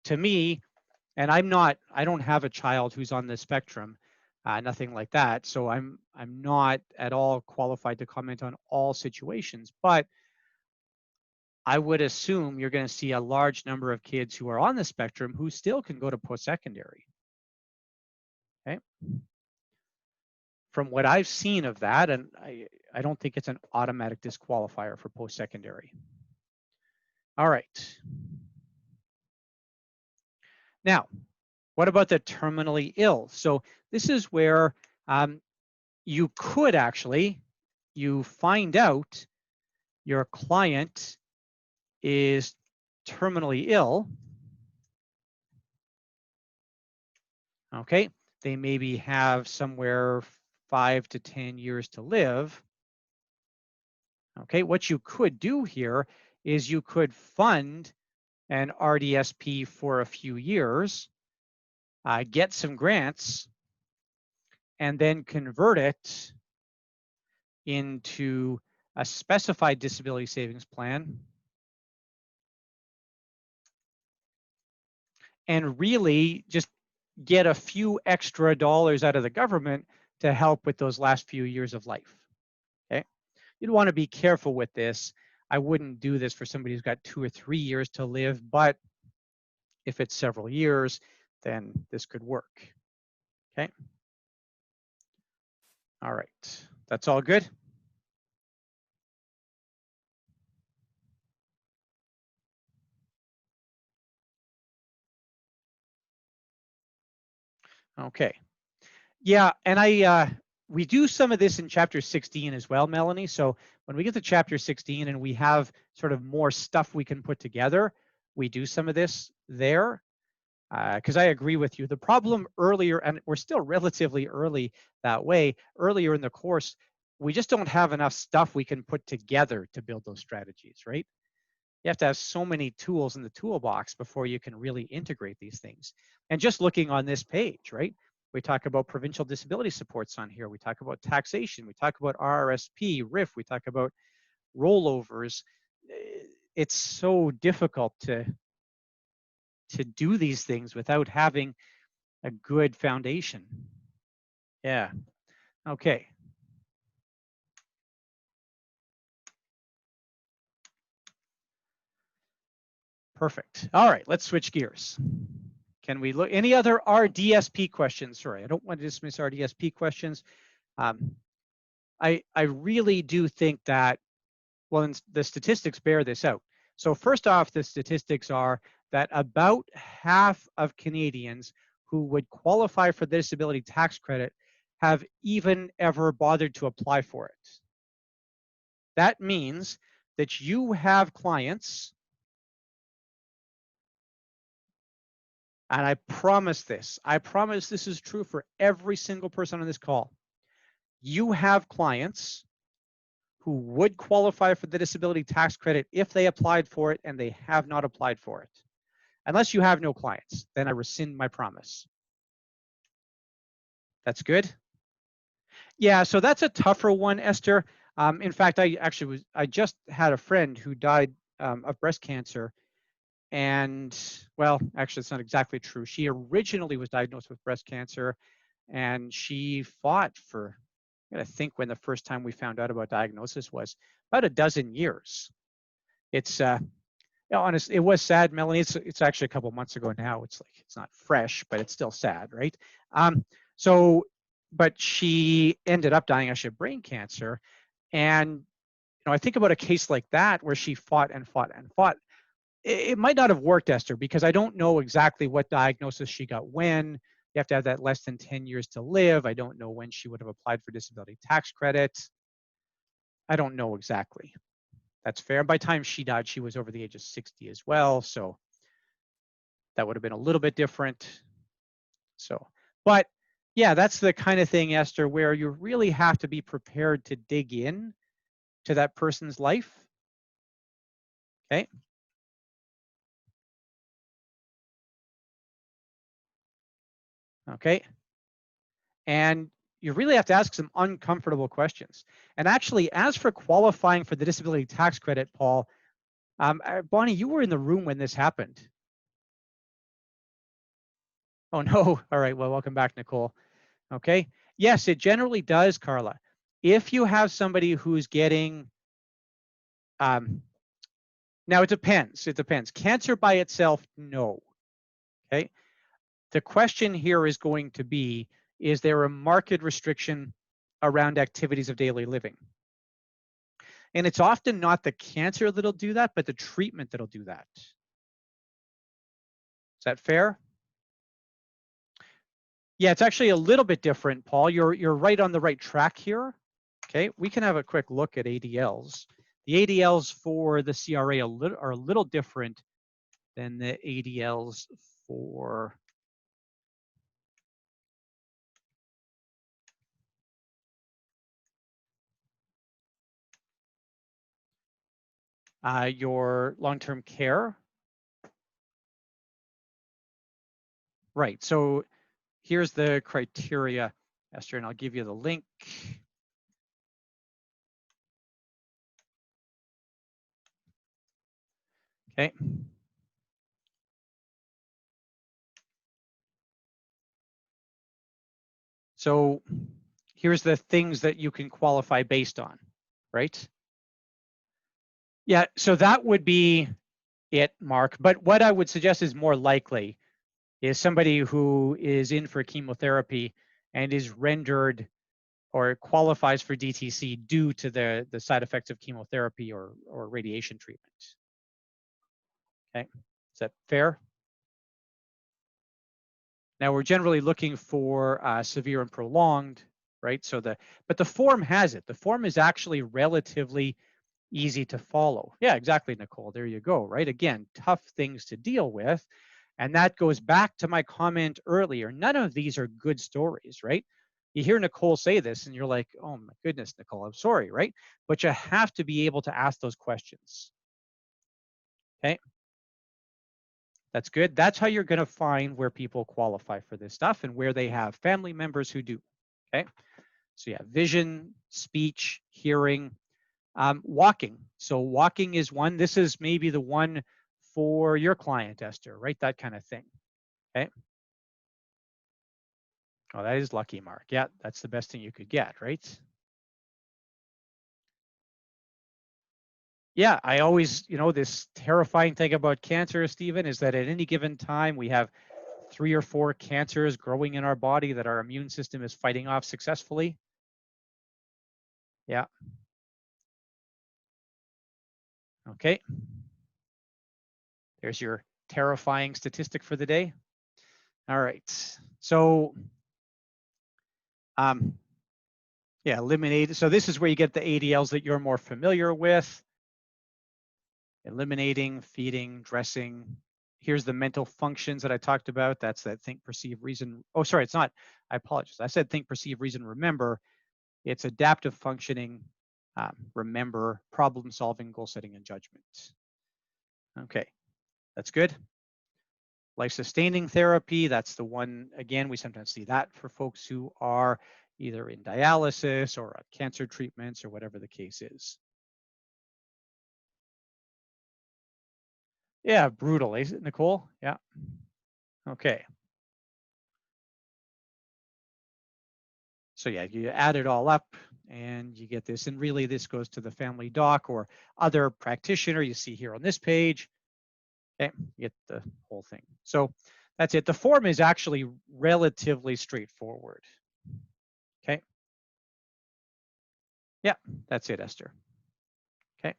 Speaker 1: To me, and I don't have a child who's on the spectrum, nothing like that. So I'm not at all qualified to comment on all situations, but I would assume you're going to see a large number of kids who are on the spectrum who still can go to post-secondary. Okay. From what I've seen of that, and I don't think it's an automatic disqualifier for post-secondary. All right. Now, what about the terminally ill? So this is where you could actually, you find out your client is terminally ill. Okay, they maybe have somewhere 5 to 10 years to live. Okay, what you could do here is you could fund an RDSP for a few years, get some grants, and then convert it into a specified disability savings plan, and really just get a few extra dollars out of the government to help with those last few years of life. Okay, you'd want to be careful with this. I wouldn't do this for somebody who's got 2 or 3 years to live, but if it's several years, then this could work. Okay. All right, that's all good. Okay. Yeah, and we do some of this in chapter 16 as well, Melanie. So when we get to chapter 16 and we have sort of more stuff we can put together, we do some of this there. Because I agree with you. The problem earlier, and we're still relatively early that way, earlier in the course, we just don't have enough stuff we can put together to build those strategies, right? You have to have so many tools in the toolbox before you can really integrate these things. And just looking on this page, right? We talk about provincial disability supports on here. We talk about taxation. We talk about RSP, RIF. We talk about rollovers. It's so difficult to do these things without having a good foundation. Yeah. Okay. Perfect. All right, let's switch gears. Can we look, any other RDSP questions? Sorry, I don't want to dismiss RDSP questions. I really do think that, well, the statistics bear this out. So first off, the statistics are that about half of Canadians who would qualify for the disability tax credit have even ever bothered to apply for it. That means that you have clients, and I promise this is true for every single person on this call. You have clients who would qualify for the disability tax credit if they applied for it, and they have not applied for it. Unless you have no clients, then I rescind my promise. That's good? Yeah, so that's a tougher one, Esther. In fact, I just had a friend who died of breast cancer. And well, actually, it's not exactly true. She originally was diagnosed with breast cancer, and she fought for, I think when the first time we found out about diagnosis was about a dozen years. it's honest, it was sad, Melanie. It's actually a couple months ago now. It's like it's not fresh, but it's still sad, right? So, but she ended up dying actually of brain cancer, and I think about a case like that where she fought and fought and fought. It might not have worked, Esther, because I don't know exactly what diagnosis she got when. You have to have that less than 10 years to live. I don't know when she would have applied for disability tax credit. I don't know exactly. That's fair. By the time she died, she was over the age of 60 as well. So that would have been a little bit different. So, but yeah, that's the kind of thing, Esther, where you really have to be prepared to dig in to that person's life. Okay. Okay. And you really have to ask some uncomfortable questions. And actually, as for qualifying for the disability tax credit, Paul, Bonnie, you were in the room when this happened. Oh, no. All right. Well, welcome back, Nicole. Okay. Yes, it generally does, Carla. If you have somebody who's getting, now it depends. It depends. Cancer by itself, no. Okay. The question here is going to be, is there a marked restriction around activities of daily living? And it's often not the cancer that'll do that, but the treatment that'll do that. Is that fair? Yeah, it's actually a little bit different, Paul. You're right on the right track here. Okay, we can have a quick look at ADLs. The ADLs for the CRA are a little different than the ADLs for your long-term care. Right, so here's the criteria, Esther, and I'll give you the link. Okay. So here's the things that you can qualify based on, right? Yeah, so that would be it, Mark. But what I would suggest is more likely is somebody who is in for chemotherapy and is rendered or qualifies for DTC due to the side effects of chemotherapy or radiation treatment. Okay, is that fair? Now we're generally looking for severe and prolonged, right? So but the form has it. The form is actually relatively easy to follow. Yeah, exactly, Nicole. There you go, right? Again, tough things to deal with. And that goes back to my comment earlier. None of these are good stories, right? You hear Nicole say this and you're like, oh my goodness, Nicole, I'm sorry, right? But you have to be able to ask those questions. Okay. That's good. That's how you're going to find where people qualify for this stuff and where they have family members who do. Okay. So yeah, vision, speech, hearing, walking. So walking is one. This is maybe the one for your client, Esther, right? That kind of thing. Okay. Oh, that is lucky, Mark. Yeah, that's the best thing you could get, right? Yeah, I always, this terrifying thing about cancer, Stephen, is that at any given time we have 3 or 4 cancers growing in our body that our immune system is fighting off successfully. Yeah. Okay. There's your terrifying statistic for the day. All right. So, yeah, eliminate. So this is where you get the ADLs that you're more familiar with. Eliminating, feeding, dressing. Here's the mental functions that I talked about. That's that think, perceive, reason. Oh, sorry, it's not. I apologize. I said think, perceive, reason, remember. It's adaptive functioning, remember, problem solving, goal setting, and judgment. Okay, that's good. Life-sustaining therapy, that's the one, again, we sometimes see that for folks who are either in dialysis or on cancer treatments or whatever the case is. Yeah, brutal, is it, Nicole? Yeah. Okay. So yeah, you add it all up, And you get this, and really this goes to the family doc or other practitioner you see here on this page. Okay, you get the whole thing. So that's it. The form is actually relatively straightforward. Okay. Yeah, that's it, Esther. Okay.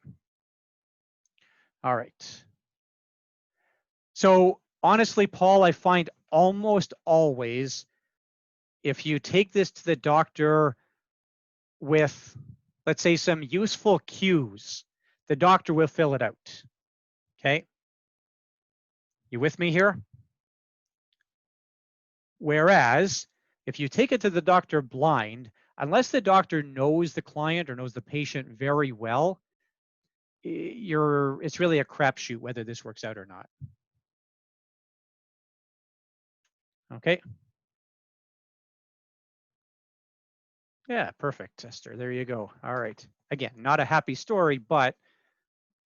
Speaker 1: All right. So honestly, Paul, I find almost always if you take this to the doctor with, let's say, some useful cues, the doctor will fill it out. Okay. You with me here? Whereas if you take it to the doctor blind, unless the doctor knows the client or knows the patient very well, it's really a crapshoot whether this works out or not. Okay. Yeah, perfect, Esther. There you go. All right. Again, not a happy story, but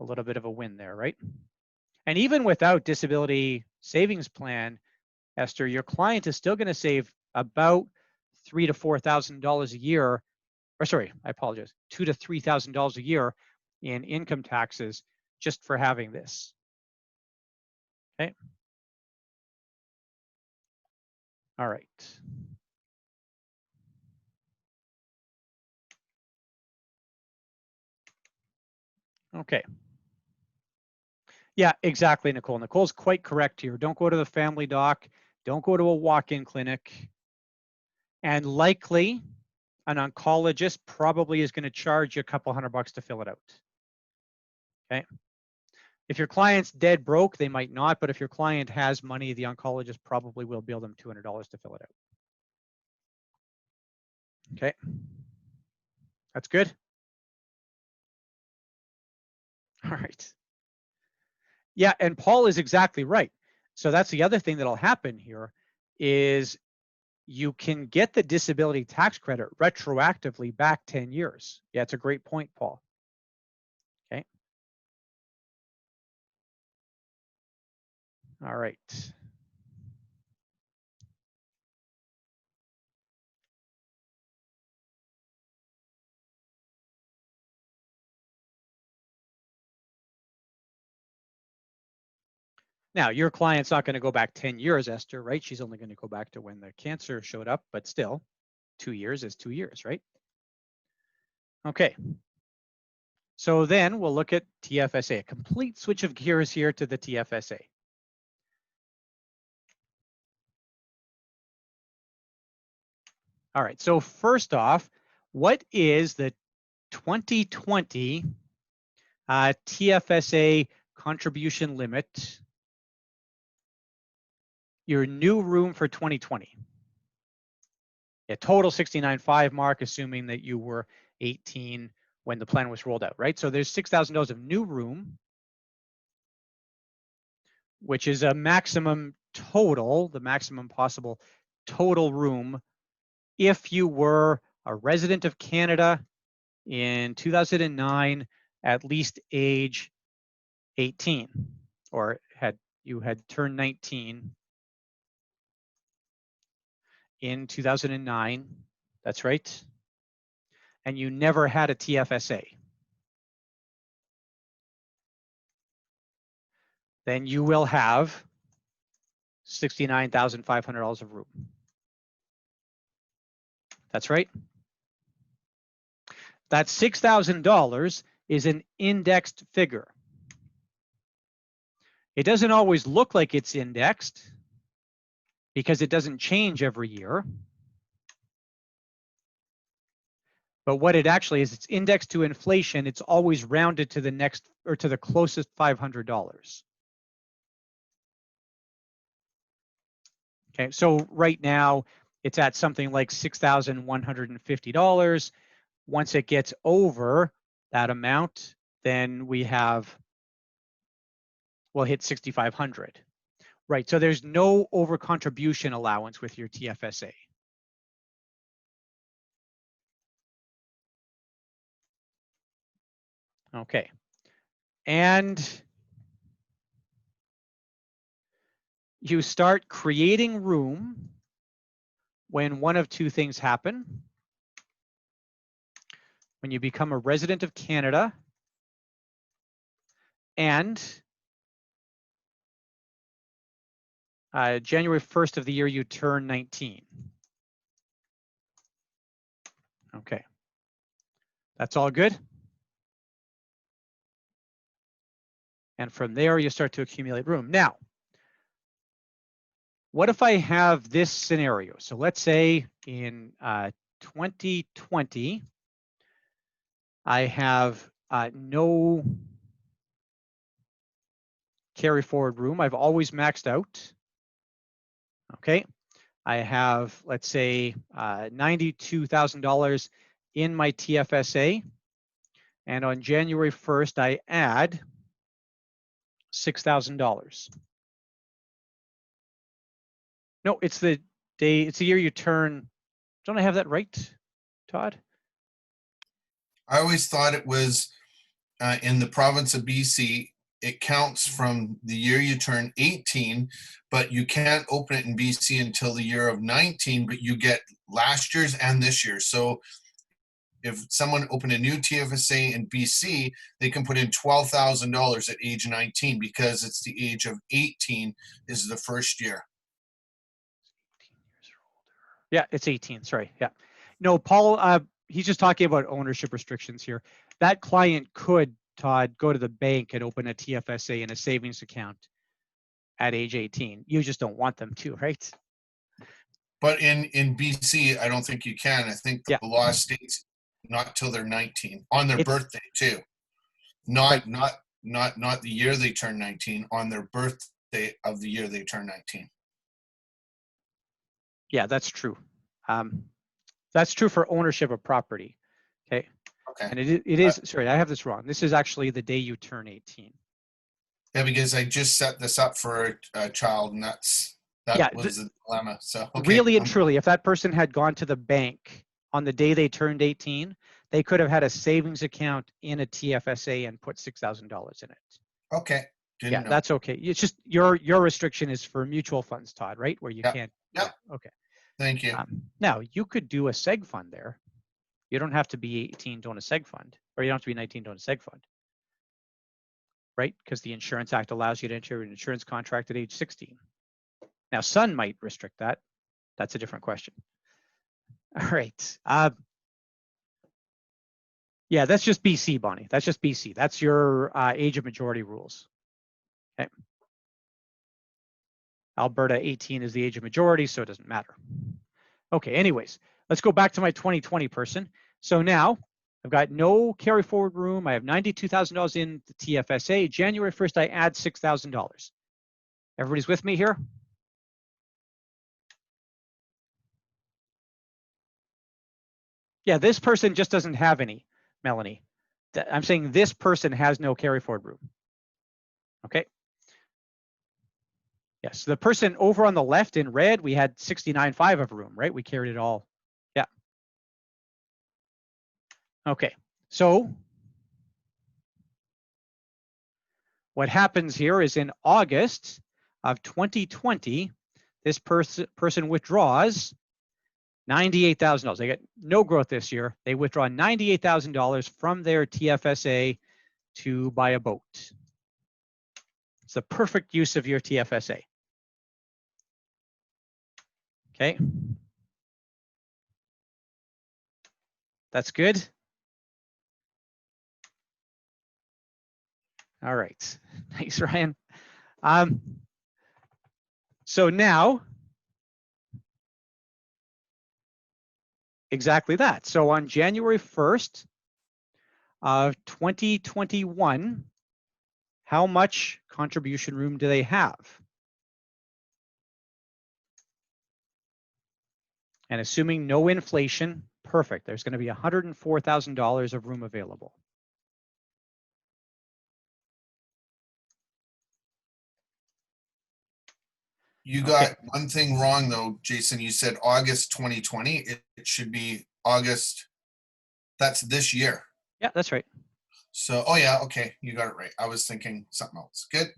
Speaker 1: a little bit of a win there, right? And even without disability savings plan, Esther, your client is still going to save about $3,000 to $4,000 a year, or sorry, I apologize, $2,000 to $3,000 a year in income taxes just for having this. Okay. All right. Okay. Yeah, exactly, Nicole. Nicole's quite correct here. Don't go to the family doc. Don't go to a walk-in clinic. And likely, an oncologist probably is going to charge you a couple $100 to fill it out. Okay. If your client's dead broke, they might not, but if your client has money, the oncologist probably will bill them $200 to fill it out. Okay. That's good. All right. Yeah, and Paul is exactly right. So that's the other thing that'll happen here is you can get the disability tax credit retroactively back 10 years. Yeah, it's a great point, Paul. Okay. All right. Now, your client's not going to go back 10 years, Esther, right? She's only going to go back to when the cancer showed up, but still, 2 years is 2 years, right? Okay. So then we'll look at TFSA, a complete switch of gears here to the TFSA. All right, so first off, what is the 2020 TFSA contribution limit, your new room for 2020? Yeah, total 69.5, Mark, assuming that you were 18 when the plan was rolled out, right? So there's $6,000 of new room, which is a maximum total, the maximum possible total room if you were a resident of Canada in 2009, at least age 18, or you had turned 19 in 2009. That's right. And you never had a TFSA. Then you will have $69,500 of room. That's right. That $6,000 is an indexed figure. It doesn't always look like it's indexed because it doesn't change every year. But what it actually is, it's indexed to inflation. It's always rounded to the next or to the closest $500. Okay, so right now it's at something like $6,150. Once it gets over that amount, then we'll hit 6,500. Right, so there's no over contribution allowance with your TFSA. Okay, and you start creating room when one of two things happen. when you become a resident of Canada and January 1st of the year you turn 19. Okay, that's all good. And from there, you start to accumulate room. Now, what if I have this scenario? So let's say in 2020, I have no carry forward room. I've always maxed out. Okay, I have, let's say, $92,000 in my TFSA. And on January 1st, I add $6,000. No, it's the day, it's the year you turn. Don't I have that right, Todd?
Speaker 2: I always thought it was in the province of BC, it counts from the year you turn 18, but you can't open it in BC until the year of 19, but you get last year's and this year. So if someone opened a new TFSA in BC, they can put in $12,000 at age 19 because it's the age of 18 is the first year.
Speaker 1: 18 years or older. Yeah, it's 18. Sorry. Yeah. No, Paul, he's just talking about ownership restrictions here. That client could, Todd, go to the bank and open a TFSA and a savings account at age 18. You just don't want them to, right?
Speaker 2: But in BC, I don't think you can. I think the law states not till they're 19 on their birthday too. Not the year they turn 19, on their birthday of the year they turn 19.
Speaker 1: Yeah, that's true. That's true for ownership of property. Okay.
Speaker 2: Okay.
Speaker 1: And it is, sorry, I have this wrong. This is actually the day you turn 18.
Speaker 2: Yeah, because I just set this up for a child, and that was the dilemma. So okay.
Speaker 1: Really and truly, if that person had gone to the bank on the day they turned 18, they could have had a savings account in a TFSA and put $6,000 in it.
Speaker 2: Okay.
Speaker 1: Didn't know. That's okay. It's just your restriction is for mutual funds, Todd, right? Where you can't.
Speaker 2: Yeah.
Speaker 1: Okay.
Speaker 2: Thank you.
Speaker 1: Now you could do a seg fund there. You don't have to be 18 to own a seg fund, or you don't have to be 19 to own a seg fund, right? Because the Insurance Act allows you to enter an insurance contract at age 16. Now, Sun might restrict that. That's a different question. All right. Yeah, that's just BC, Bonnie. That's just BC. That's your age of majority rules. Okay. Alberta 18 is the age of majority, so it doesn't matter. Okay, anyways, let's go back to my 2020 person. So now I've got no carry forward room. I have $92,000 in the TFSA. January 1st, I add $6,000. Everybody's with me here? Yeah, this person just doesn't have any, Melanie. I'm saying this person has no carry forward room. Okay. Yes, the person over on the left in red, we had 69.5 of room, right? We carried it all. Yeah. Okay, so what happens here is in August of 2020, this person withdraws $98,000. They get no growth this year. They withdraw $98,000 from their TFSA to buy a boat. It's the perfect use of your TFSA. Okay. That's good. All right. Thanks, Ryan. So now, exactly that. So on January 1st of 2021, how much contribution room do they have? And assuming no inflation, perfect. There's going to be $104,000 of room available.
Speaker 2: You got one thing wrong though, Jason. You said August 2020. It should be August. That's this year.
Speaker 1: Yeah, that's right.
Speaker 2: So, oh yeah, okay, you got it right. I was thinking something else. Good.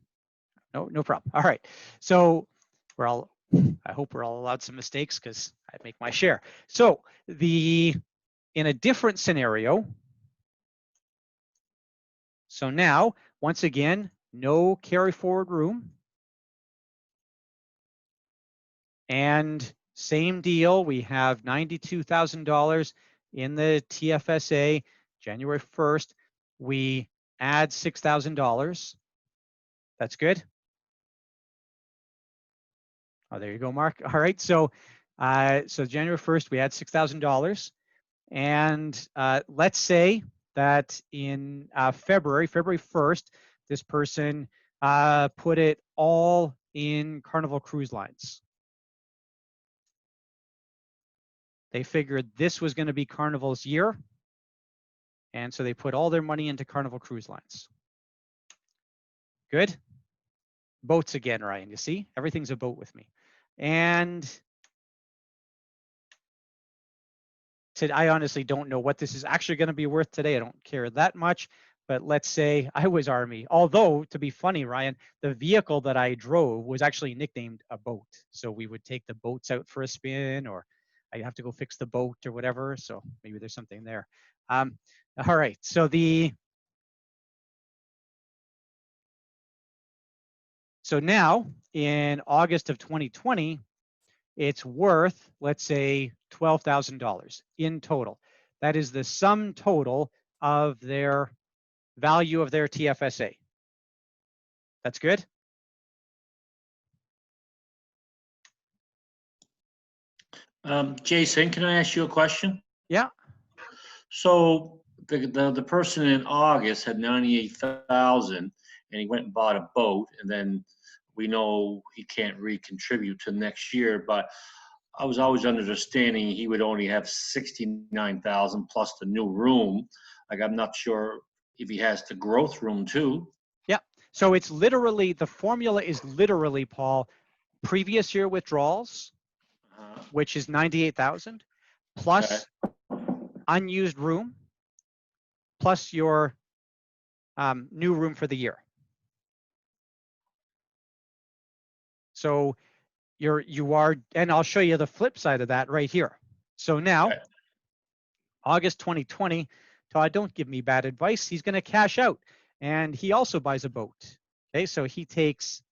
Speaker 1: No problem. All right. So I hope we're all allowed some mistakes because I make my share. So in a different scenario, So now, once again, no carry forward room. And same deal, we have $92,000 in the TFSA, January 1st. We add $6,000. That's good. Oh, there you go, Mark. All right, so January 1st, we add $6,000. And let's say that in February 1st, this person put it all in Carnival Cruise Lines. They figured this was going to be Carnival's year. And so they put all their money into Carnival Cruise Lines. Good. Boats again, Ryan. You see, everything's a boat with me. And I honestly don't know what this is actually going to be worth today. I don't care that much. But let's say I was Army. Although, to be funny, Ryan, the vehicle that I drove was actually nicknamed a boat. So we would take the boats out for a spin, or I'd have to go fix the boat or whatever. So maybe there's something there. All right. So now in August of 2020, it's worth, let's say, $12,000 in total. That is the sum total of their value of their TFSA. That's good?
Speaker 3: Jason, can I ask you a question?
Speaker 1: Yeah.
Speaker 3: So the person in August had 98,000, and he went and bought a boat, and then we know he can't recontribute to next year. But I was always under the understanding he would only have 69,000 plus the new room. Like, I'm not sure if he has the growth room too.
Speaker 1: Yeah. So it's literally, the formula is literally, Paul, previous year withdrawals, which is 98,000, plus unused room, plus your new room for the year. So you are, and I'll show you the flip side of that right here. So now, August 2020, Todd, don't give me bad advice. He's going to cash out, and he also buys a boat. Okay, so he takes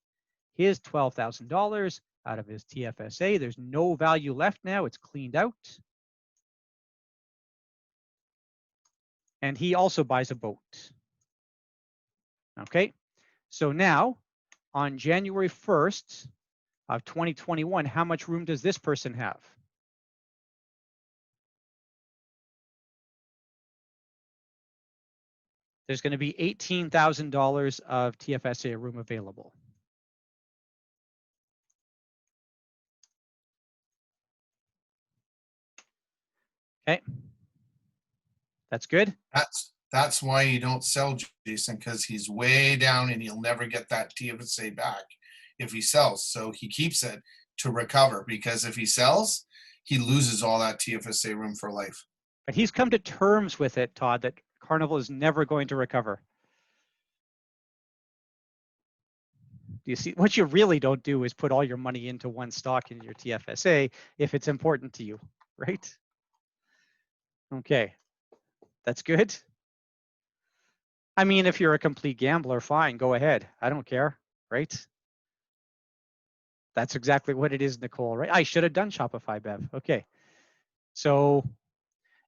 Speaker 1: his $12,000 out of his TFSA. There's no value left now. It's cleaned out. And he also buys a boat. Okay, so now on January 1st of 2021, how much room does this person have? There's going to be $18,000 of TFSA room available. Okay, that's good.
Speaker 2: That's why you don't sell, Jason, because he's way down and he'll never get that TFSA back if he sells. So he keeps it to recover, because if he sells, he loses all that TFSA room for life.
Speaker 1: But he's come to terms with it, Todd, that Carnival is never going to recover. Do you see? What you really don't do is put all your money into one stock in your TFSA if it's important to you, right? Okay, that's good. I mean, if you're a complete gambler, fine, go ahead. I don't care, right? That's exactly what it is, Nicole, right? I should have done Shopify, Bev. Okay. So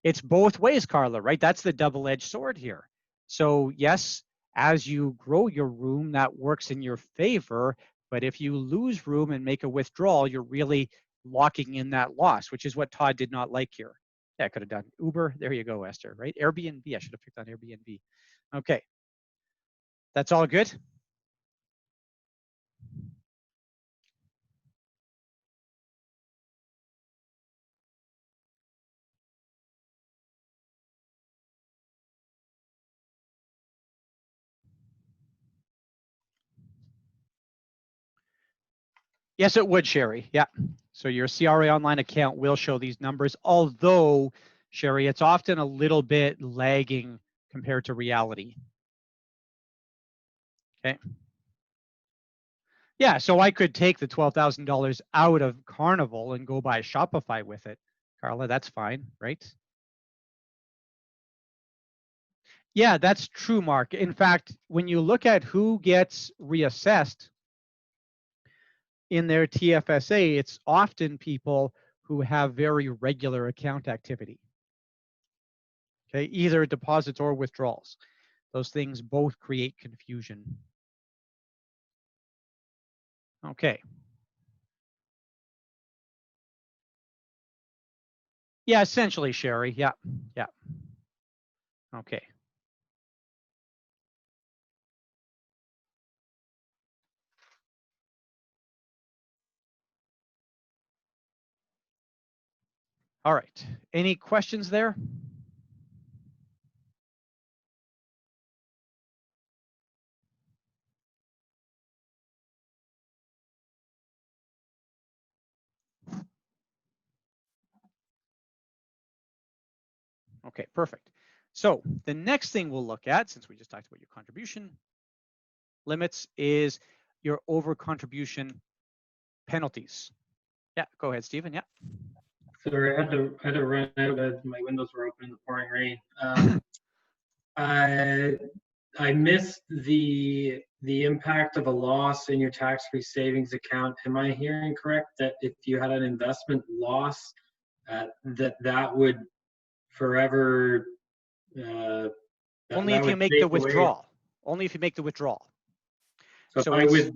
Speaker 1: it's both ways, Carla, right? That's the double-edged sword here. So yes, as you grow your room, that works in your favor. But if you lose room and make a withdrawal, you're really locking in that loss, which is what Todd did not like here. Yeah, I could have done Uber. There you go, Esther, right? Airbnb, I should have picked on Airbnb. Okay, that's all good? Yes, it would, Sherry. Yeah. So your CRA Online account will show these numbers, although, Sherry, it's often a little bit lagging compared to reality. Okay. Yeah, so I could take the $12,000 out of Carnival and go buy Shopify with it. Carla, that's fine, right? Yeah, that's true, Mark. In fact, when you look at who gets reassessed in their TFSA, it's often people who have very regular account activity. Okay, either deposits or withdrawals. Those things both create confusion. Okay. Yeah, essentially, Sherry. Yeah, yeah. Okay. All right. Any questions there? Okay, perfect. So the next thing we'll look at, since we just talked about your contribution limits, is your over contribution penalties. Yeah, go ahead, Stephen. Yeah.
Speaker 4: Sorry, I had to run out as my windows were open in the pouring rain. I missed the impact of a loss in your tax-free savings account. Am I hearing correct that if you had an investment loss, that would forever
Speaker 1: Only if you make the withdrawal. Only if you make the withdrawal.
Speaker 4: So I would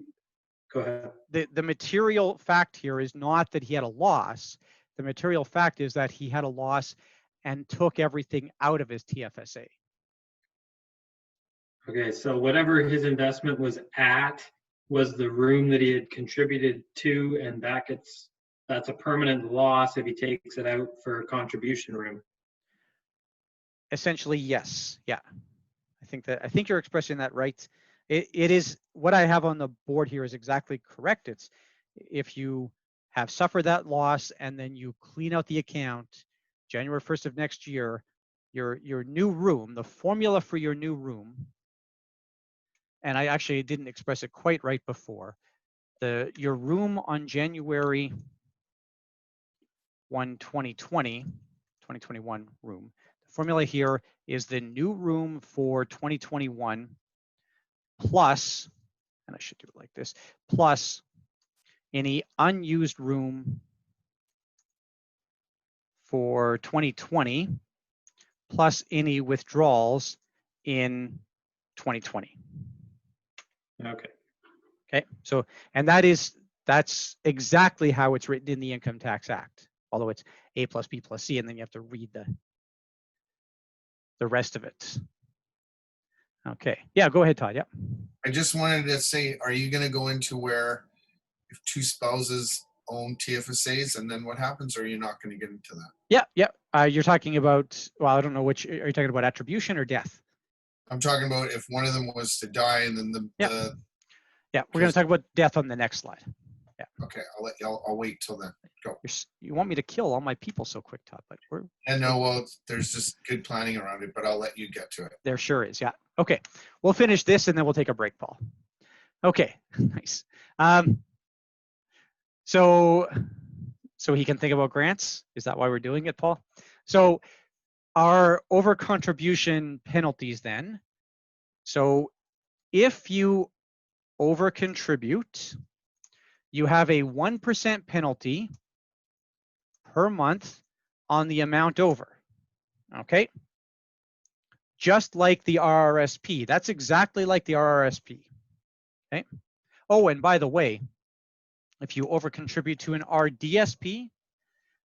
Speaker 4: go ahead.
Speaker 1: The material fact here is not that he had a loss. The material fact is that he had a loss and took everything out of his TFSA.
Speaker 4: Okay, so whatever his investment was at was the room that he had contributed to, and that's a permanent loss if he takes it out for a contribution room.
Speaker 1: Essentially, yes. Yeah. I think you're expressing that right. It is what I have on the board here is exactly correct. It's if you have suffered that loss and then you clean out the account January 1st of next year, your new room, the formula for your new room, and I actually didn't express it quite right before. Your room on January 1, 2021 room. The formula here is the new room for 2021 plus, and I should do it like this, plus any unused room for 2020 plus any withdrawals in 2020.
Speaker 4: Okay.
Speaker 1: Okay, so, and that's exactly how it's written in the Income Tax Act, although it's A plus B plus C, and then you have to read the rest of it. Okay, yeah, go ahead, Todd. Yeah.
Speaker 2: I just wanted to say, are you going to go into where if two spouses own TFSAs and then what happens, or are you not going to get into that?
Speaker 1: Yeah, yeah. You're talking about, well, I don't know which, are you talking about attribution or death?
Speaker 2: I'm talking about if one of them was to die and then
Speaker 1: yeah, we're going to talk about death on the next slide. Yeah.
Speaker 2: Okay, I'll wait till then. Go.
Speaker 1: You want me to kill all my people so quick, Todd, but we're.
Speaker 2: And no, well, there's just good planning around it, but I'll let you get to it.
Speaker 1: There sure is, yeah. Okay, we'll finish this and then we'll take a break, Paul. Okay, nice. So he can think about grants. Is that why we're doing it, Paul? So our over contribution penalties then. So if you over contribute, you have a 1% penalty per month on the amount over. Okay. Just like the RRSP. That's exactly like the RRSP. Okay. Oh, and by the way, if you over contribute to an RDSP,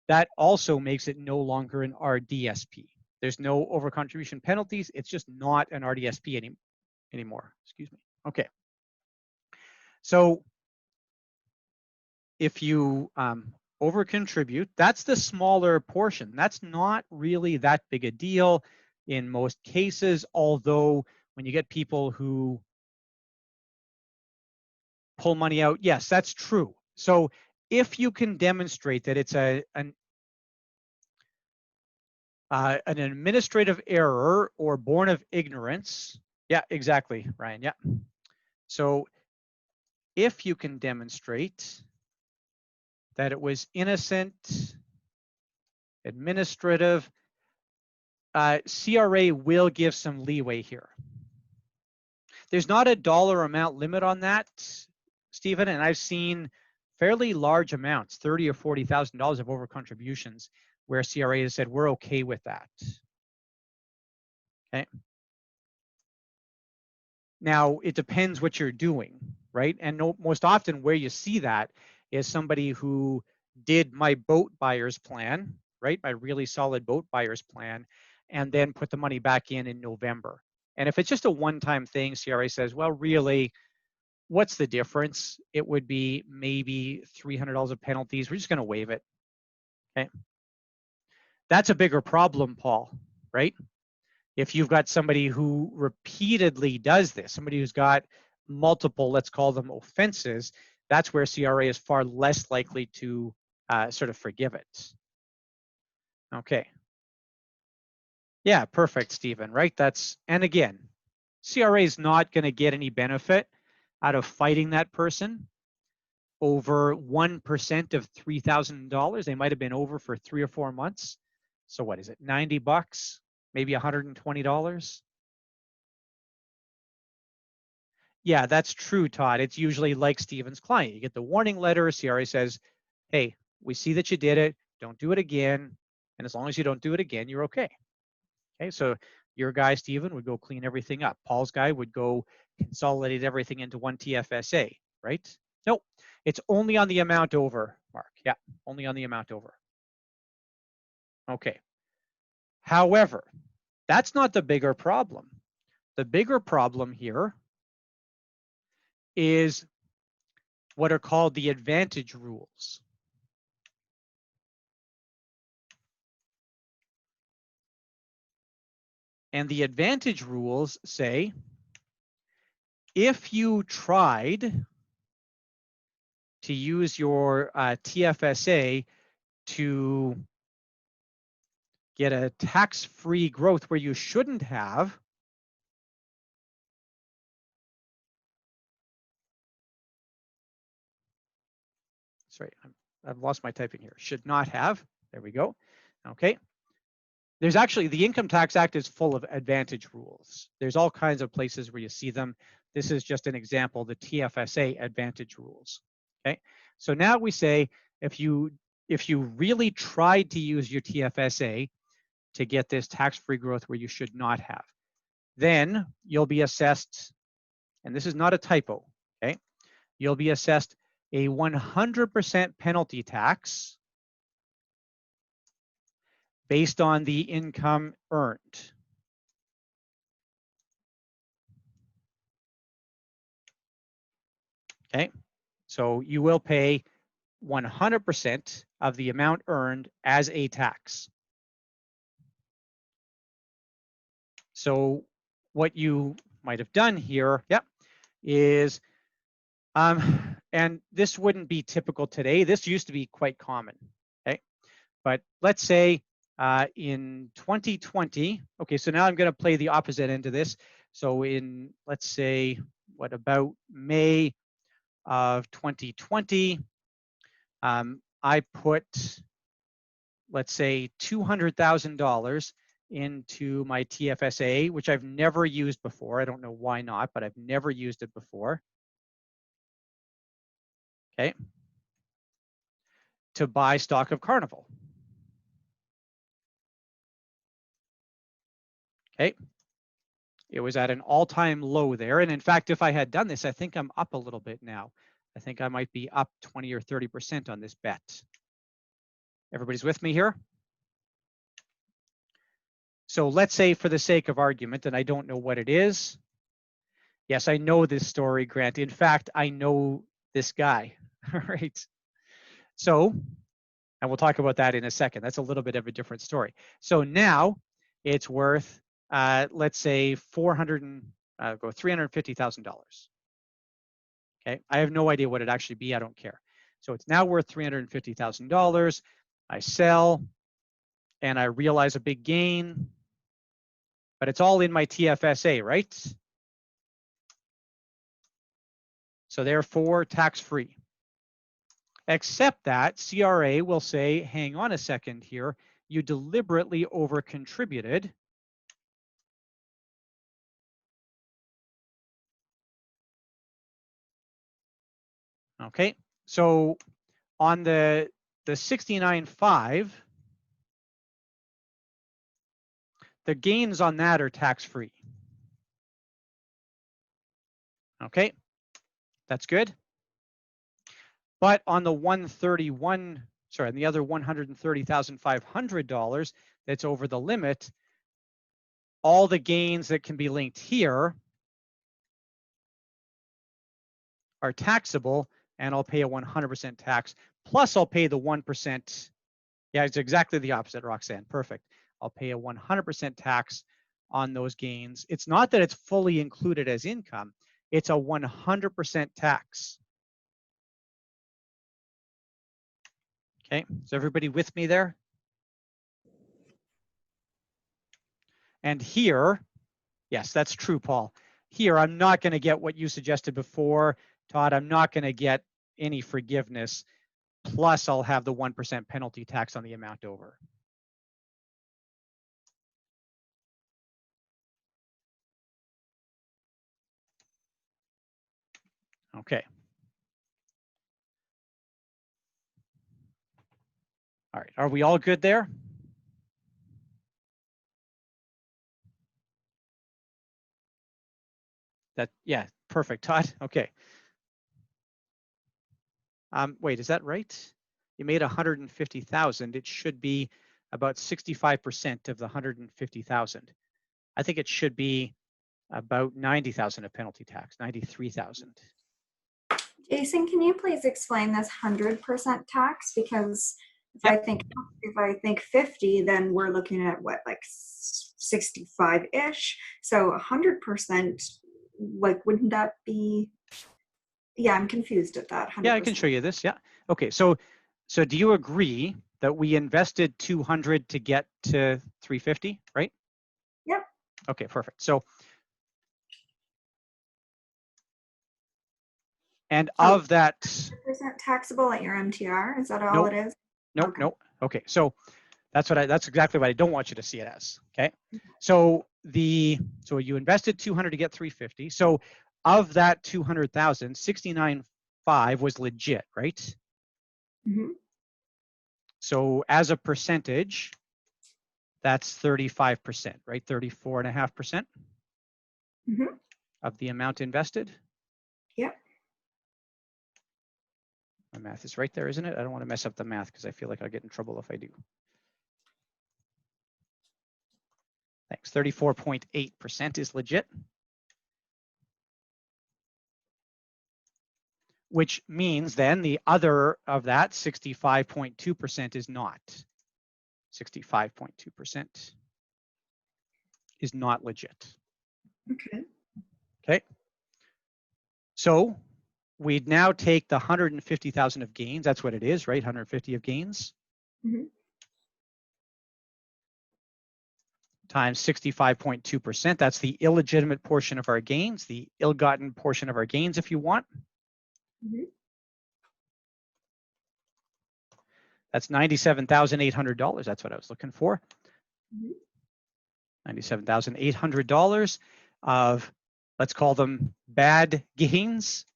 Speaker 1: that also makes it no longer an RDSP. There's no over contribution penalties. It's just not an RDSP anymore. Excuse me. Okay. So if you over contribute, that's the smaller portion. That's not really that big a deal in most cases, although when you get people who pull money out, yes, that's true. So if you can demonstrate that it's an administrative error or born of ignorance, yeah, exactly, Ryan, yeah. So if you can demonstrate that it was innocent, administrative, CRA will give some leeway here. There's not a dollar amount limit on that, Stephen, and I've seen fairly large amounts, $30,000 or $40,000 of over contributions, where CRA has said we're okay with that. Okay. Now it depends what you're doing, right? And most often where you see that is somebody who did my boat buyer's plan, right? My really solid boat buyer's plan, and then put the money back in November. And if it's just a one-time thing, CRA says, well, really, what's the difference? It would be maybe $300 of penalties. We're just going to waive it. Okay. That's a bigger problem, Paul, right? If you've got somebody who repeatedly does this, somebody who's got multiple, let's call them offenses, that's where CRA is far less likely to sort of forgive it. Okay. Yeah, perfect, Stephen, right? And again, CRA is not going to get any benefit out of fighting that person over 1% of $3,000. They might have been over for 3 or 4 months. So what is it, 90 bucks, maybe $120? Yeah, that's true, Todd. It's usually like Stephen's client. You get the warning letter, CRA says, hey, we see that you did it, don't do it again. And as long as you don't do it again, you're okay. Okay, so your guy, Stephen, would go clean everything up. Paul's guy would go consolidate everything into one TFSA, right? Nope, it's only on the amount over, Mark. Yeah, only on the amount over. Okay. However, that's not the bigger problem. The bigger problem here is what are called the advantage rules. And the advantage rules say, if you tried to use your TFSA to get a tax-free growth where you shouldn't have, sorry, I've lost my typing here, should not have, there we go, okay. There's actually, the Income Tax Act is full of advantage rules. There's all kinds of places where you see them. This is just an example, the TFSA advantage rules, okay? So now we say, if you really tried to use your TFSA to get this tax-free growth where you should not have, then you'll be assessed, and this is not a typo, okay? You'll be assessed a 100% penalty tax based on the income earned. Okay, so you will pay 100% of the amount earned as a tax. So what you might have done here, is, and this wouldn't be typical today. This used to be quite common, okay? But let's say in 2020, okay, so now I'm going to play the opposite end of this. So in, let's say, what about May of 2020, I put, let's say, $200,000 into my TFSA, which I've never used before. I don't know why not, but I've never used it before. Okay. To buy stock of Carnival. Okay. It was at an all-time low there. And in fact, if I had done this, I think I'm up a little bit now. I think I might be up 20 or 30% on this bet. Everybody's with me here? So let's say, for the sake of argument, and I don't know what it is. Yes, I know this story, Grant. In fact, I know this guy, right? So, and we'll talk about that in a second. That's a little bit of a different story. So now it's worth, let's say, $350,000. Okay, I have no idea what it'd actually be. I don't care. So it's now worth $350,000. I sell, and I realize a big gain, but it's all in my TFSA, right? So therefore, tax-free. Except that CRA will say, hang on a second here, you deliberately over-contributed Okay, so on the 69.5, the gains on that are tax-free. Okay, that's good. But on the 131, sorry, on the other $130,500 that's over the limit, all the gains that can be linked here are taxable, and I'll pay a 100% tax. Plus, I'll pay the 1%. Yeah, it's exactly the opposite, Roxanne. Perfect. I'll pay a 100% tax on those gains. It's not that it's fully included as income. It's a 100% tax. Okay, is everybody with me there? And here, yes, that's true, Paul. Here, I'm not going to get what you suggested before, Todd. I'm not going to get any forgiveness. Plus, I'll have the 1% penalty tax on the amount over. Okay. All right, are we all good there? Yeah, perfect, Todd. Okay. Wait, is that right? You made 150,000. It should be about 65% of the 150,000. I think it should be about 90,000 of penalty tax, 93,000.
Speaker 5: Jason, can you please explain this 100% tax? Because if
Speaker 1: Yep.
Speaker 5: I think 50, then we're looking at what, like 65-ish. So 100%, like, wouldn't that be? Yeah, I'm confused at that. 100%.
Speaker 1: Yeah, I can show you this. Yeah. Okay. So do you agree that we invested 200 to get to 350, right?
Speaker 5: Yep.
Speaker 1: Okay, perfect. So, and of that,
Speaker 5: 100% taxable at your MTR. Is that all
Speaker 1: Nope.
Speaker 5: it is?
Speaker 1: nope,
Speaker 5: Okay.
Speaker 1: nope. Okay. So that's exactly what I don't want you to see it as. Okay. So you invested 200 to get 350. So of that 200,000, 69.5 was legit, right?
Speaker 5: Mhm.
Speaker 1: So as a percentage, that's 35%, right? 34.5%
Speaker 5: Mhm.
Speaker 1: of the amount invested.
Speaker 5: Yep.
Speaker 1: My math is right there, isn't it? I don't want to mess up the math because I feel like I'll get in trouble if I do. Thanks. 34.8% is legit. Which means then the other of that, 65.2% is not. 65.2% is not legit.
Speaker 5: Okay.
Speaker 1: Okay. So we'd now take the 150,000 of gains. That's what it is, right? 150 of gains.
Speaker 5: Mhm.
Speaker 1: Times 65.2%. That's the illegitimate portion of our gains, the ill-gotten portion of our gains, if you want.
Speaker 5: Mhm.
Speaker 1: That's $97,800. That's what I was looking for.
Speaker 5: Mhm.
Speaker 1: $97,800 of, let's call them bad gains.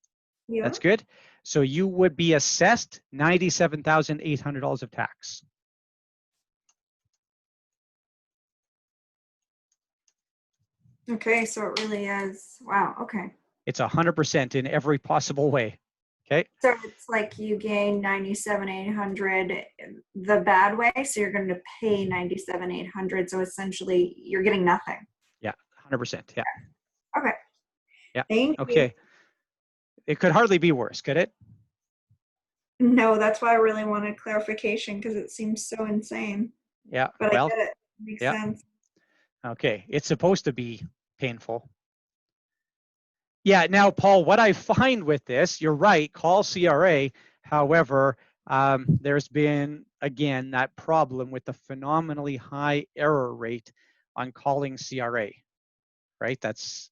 Speaker 5: Yeah.
Speaker 1: That's good. So you would be assessed $97,800 of tax.
Speaker 5: Okay, so it really is. Wow. Okay.
Speaker 1: It's 100% in every possible way. Okay.
Speaker 5: So it's like you gain 97,800 the bad way, so you're going to pay 97,800. So essentially, you're getting nothing.
Speaker 1: Yeah, 100%. Yeah.
Speaker 5: Okay.
Speaker 1: Yeah.
Speaker 5: Thank you.
Speaker 1: Okay. It could hardly be worse, could it?
Speaker 5: No, that's why I really wanted clarification because it seems so insane.
Speaker 1: Yeah.
Speaker 5: But
Speaker 1: Well,
Speaker 5: I get it. Makes
Speaker 1: yeah.
Speaker 5: sense.
Speaker 1: Okay. It's supposed to be painful. Yeah. Now, Paul, what I find with this, you're right, call CRA. However, there's been, again, that problem with the phenomenally high error rate on calling CRA, right? That's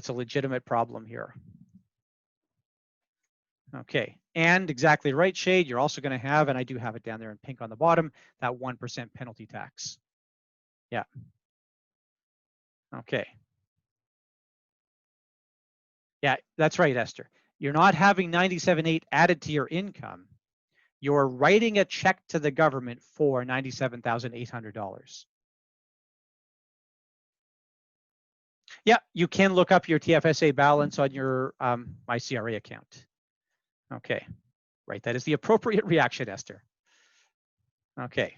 Speaker 1: a legitimate problem here. Okay, and exactly right, Shade, you're also going to have, and I do have it down there in pink on the bottom, that 1% penalty tax. Yeah. Okay. Yeah, that's right, Esther. You're not having 97.8 added to your income. You're writing a check to the government for $97,800. Yeah, you can look up your TFSA balance on your MyCRA account. Okay, right. That is the appropriate reaction, Esther. Okay,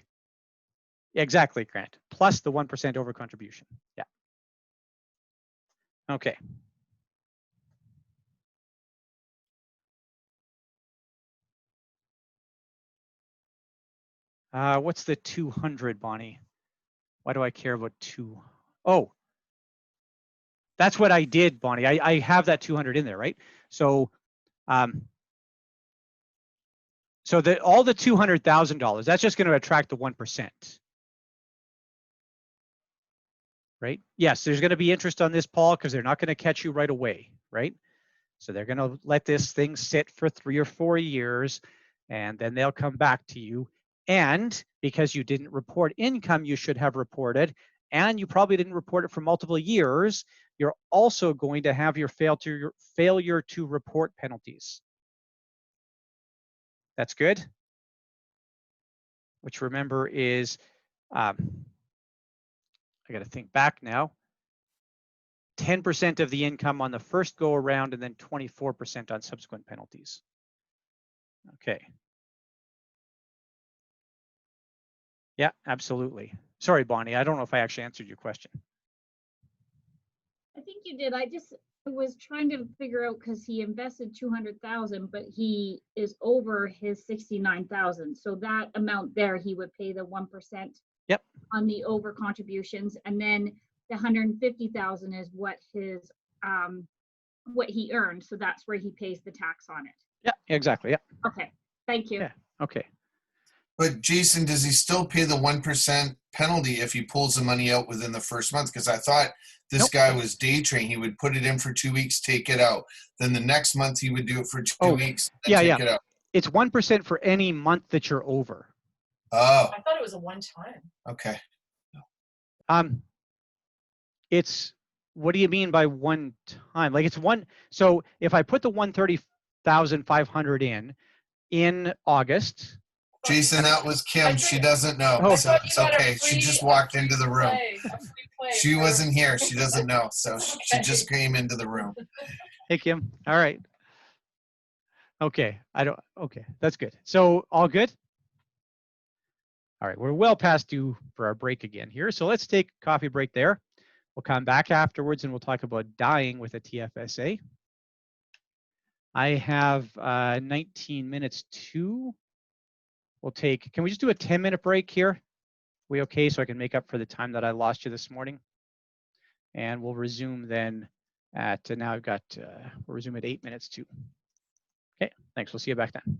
Speaker 1: exactly, Grant. Plus the 1% over contribution. Yeah. Okay. What's the 200, Bonnie? Why do I care about 2? Oh, that's what I did, Bonnie. I have that 200 in there, right? So, so that all the $200,000, that's just going to attract the 1%. Right? Yes, there's going to be interest on this, Paul, because they're not going to catch you right away, right? So they're going to let this thing sit for 3 or 4 years, and then they'll come back to you. And because you didn't report income you should have reported, and you probably didn't report it for multiple years, you're also going to have your failure to report penalties. That's good. Which remember is, I got to think back now, 10% of the income on the first go around and then 24% on subsequent penalties. Okay. Yeah, absolutely. Sorry, Bonnie, I don't know if I actually answered your question.
Speaker 6: I think you did. I was trying to figure out, because he invested 200,000, but he is over his 69,000. So that amount there, he would pay the 1%.
Speaker 1: Yep.
Speaker 6: On the over contributions, and then the 150,000 is what his what he earned. So that's where he pays the tax on it.
Speaker 1: Yeah, exactly. Yeah.
Speaker 6: Okay. Thank you.
Speaker 1: Yeah. Okay.
Speaker 2: But Jason, does he still pay the 1% penalty if he pulls the money out within the first month? Because I thought this
Speaker 1: Nope.
Speaker 2: guy was day trading. He would put it in for 2 weeks, take it out. Then the next month he would do it for 2 weeks, and take it out.
Speaker 1: It's 1% for any month that you're over.
Speaker 2: Oh,
Speaker 7: I thought it was a one-time.
Speaker 2: okay.
Speaker 1: It's, what do you mean by one time? Like it's one, so if I put the 130,500 in August.
Speaker 2: Jason, that was Kim. She doesn't know.
Speaker 1: Oh.
Speaker 2: So it's okay. She just walked into the room. She wasn't here. She doesn't know. So she just came into the room.
Speaker 1: Hey, Kim. All right. Okay. Okay. That's good. So all good? All right. We're well past due for our break again here. So let's take a coffee break there. We'll come back afterwards and we'll talk about dying with a TFSA. I have 19 minutes to. We'll take, can we just do a 10-minute break here? We okay, so I can make up for the time that I lost you this morning? And we'll resume then at, now I've got, we'll resume at 8 minutes to. Okay, thanks, we'll see you back then.